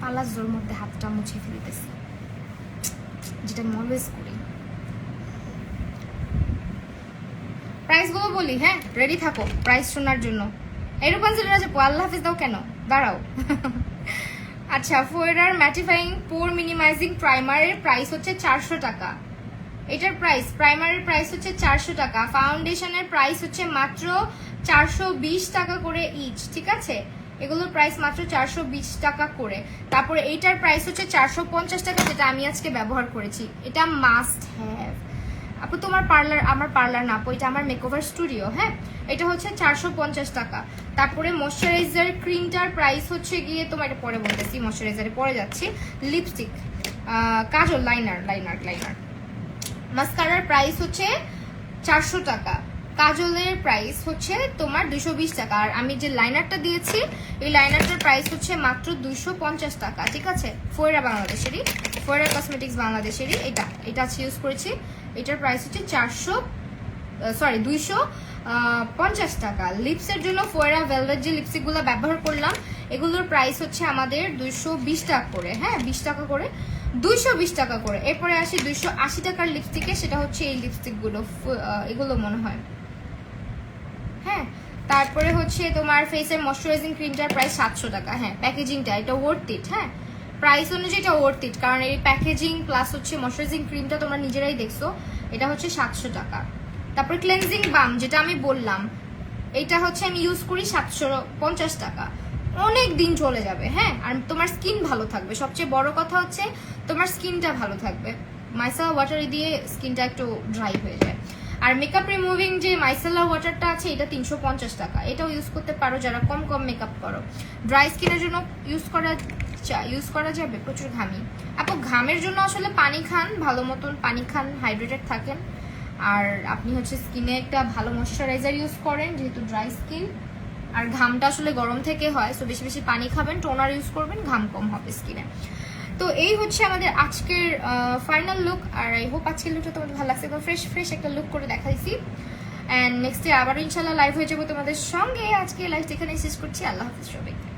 পালাজোর মধ্যে হাতটা মুছে ফেলতেছি, যেটা আমি অলওয়েজ করি। প্রাইস গুলো বলি, হ্যাঁ রেডি থাকো প্রাইস শোনার জন্য। এরকম আল্লাহ হাফিজ দাও কেন, দাঁড়াও। আচ্ছা, ফোয়েরার ম্যাটিফাইং পোর মিনিমাইজিং প্রাইমারের প্রাইস হচ্ছে 400 টাকা। এটার প্রাইস, প্রাইমারের প্রাইস হচ্ছে 400 টাকা। ফাউন্ডেশনের প্রাইস হচ্ছে মাত্র 420 টাকা করে ইচ, ঠিক আছে? এগুলোর প্রাইস মাত্র 420 টাকা করে। তারপরে এইটার প্রাইস হচ্ছে 450 টাকা, যেটা আমি আজকে ব্যবহার করেছি। এটা মাস্ট হ্যাভ আপু, তোমার পার্লার, আমার পার্লার না আপু, এটা আমার মেকওভার স্টুডিও। হ্যাঁ, এটা হচ্ছে 450 টাকা। তারপরে ময়শ্চারাইজার ক্রিমটার প্রাইস হচ্ছে গিয়ে তোমার, এটা পরে বলতেছি, ময়শ্চারাইজারে পরে যাচ্ছি। লিপস্টিক কাজল লাইনার লাইনার লাইনার মাস্কারার প্রাইস হচ্ছে 400 টাকা, কাজলের প্রাইস হচ্ছে তোমার 220 টাকা, আর আমি যে লাইনারটা দিয়েছি এই লাইনারটার প্রাইস হচ্ছে মাত্র 250 টাকা। ঠিক আছে, ফোয়রা বাংলাদেশেরই, ফোয়রা কসমেটিক্স বাংলাদেশেরই, এটা আছে ইউজ করেছি। এটার প্রাইস হচ্ছে 250 টাকা। লিপসের জন্য ফোয়রা ভেলভেট যে লিপস্টিকগুলো ব্যবহার করলাম এগুলোর প্রাইস হচ্ছে আমাদের 220 টাকা করে, হ্যাঁ 20 টাকা করে, 220 টাকা করে। এরপরে আসি 280 টাকার লিপস্টিকে, সেটা হচ্ছে এই লিপস্টিকগুলো, এগুলো মনে হয়, হ্যাঁ। তারপরে হচ্ছে তোমার ফেসের ময়শ্চারাইজিং ক্রিমটার প্রাইস 700 টাকা, হ্যাঁ প্যাকেজিংটা এটা ওয়ার্থ ইট, হ্যাঁ প্রাইস অনুযায়ী এটা ওয়ার্থ ইট, কারণ এই প্যাকেজিং প্লাস হচ্ছে ময়শ্চারাইজিং ক্রিমটা তোমরা নিজেরাই দেখছো, এটা হচ্ছে 700 টাকা। তারপর ক্লেনজিং বাম যেটা আমি বললাম এটা হচ্ছে আমি ইউজ করি 750 টাকা, অনেক দিন চলে যাবে, হ্যাঁ আর তোমার স্কিন ভালো থাকবে, সবচেয়ে বড় কথা হচ্ছে তোমার স্কিনটা ভালো থাকবে। মাইসেলা ওয়াটার দিয়ে স্কিনটা একটু ড্রাই হয়ে যায়। আর মেকআপ রিমুভিং যে মাইসেলা ওয়াটারটা আছে এটা 350 টাকা, এটাও ইউজ করতে পারো যারা কম মেকআপ করো। ড্রাই স্কিনের জন্য ইউজ করা যাবে, প্রচুর ঘামি আপু, ঘামের জন্য আসলে পানি খান, ভালো মতন পানি খান, হাইড্রেটেড থাকেন, আর আপনি হচ্ছে স্কিনে একটা ভালো ময়শ্চারাইজার ইউজ করেন যেহেতু ড্রাই স্কিন, আর ঘামটা আসলে গরম থেকে হয়, সো বেশি বেশি পানি খাবেন, টোনার ইউজ করবেন, ঘাম কম হবে স্কিনে। তো এই হচ্ছে আমাদের আজকের ফাইনাল লুক, আর আই হোপ আজকের লুকটা তোমাদের ভালো লাগছে, ফ্রেশ একটা লুক করে দেখাইছি। অ্যান্ড নেক্সট ডে আবারও ইনশাল্লাহ লাইভ হয়ে যাবো তোমাদের সঙ্গে। আজকে লাইভ এখানে শেষ করছি, আল্লাহ হাফিজ সবাইকে।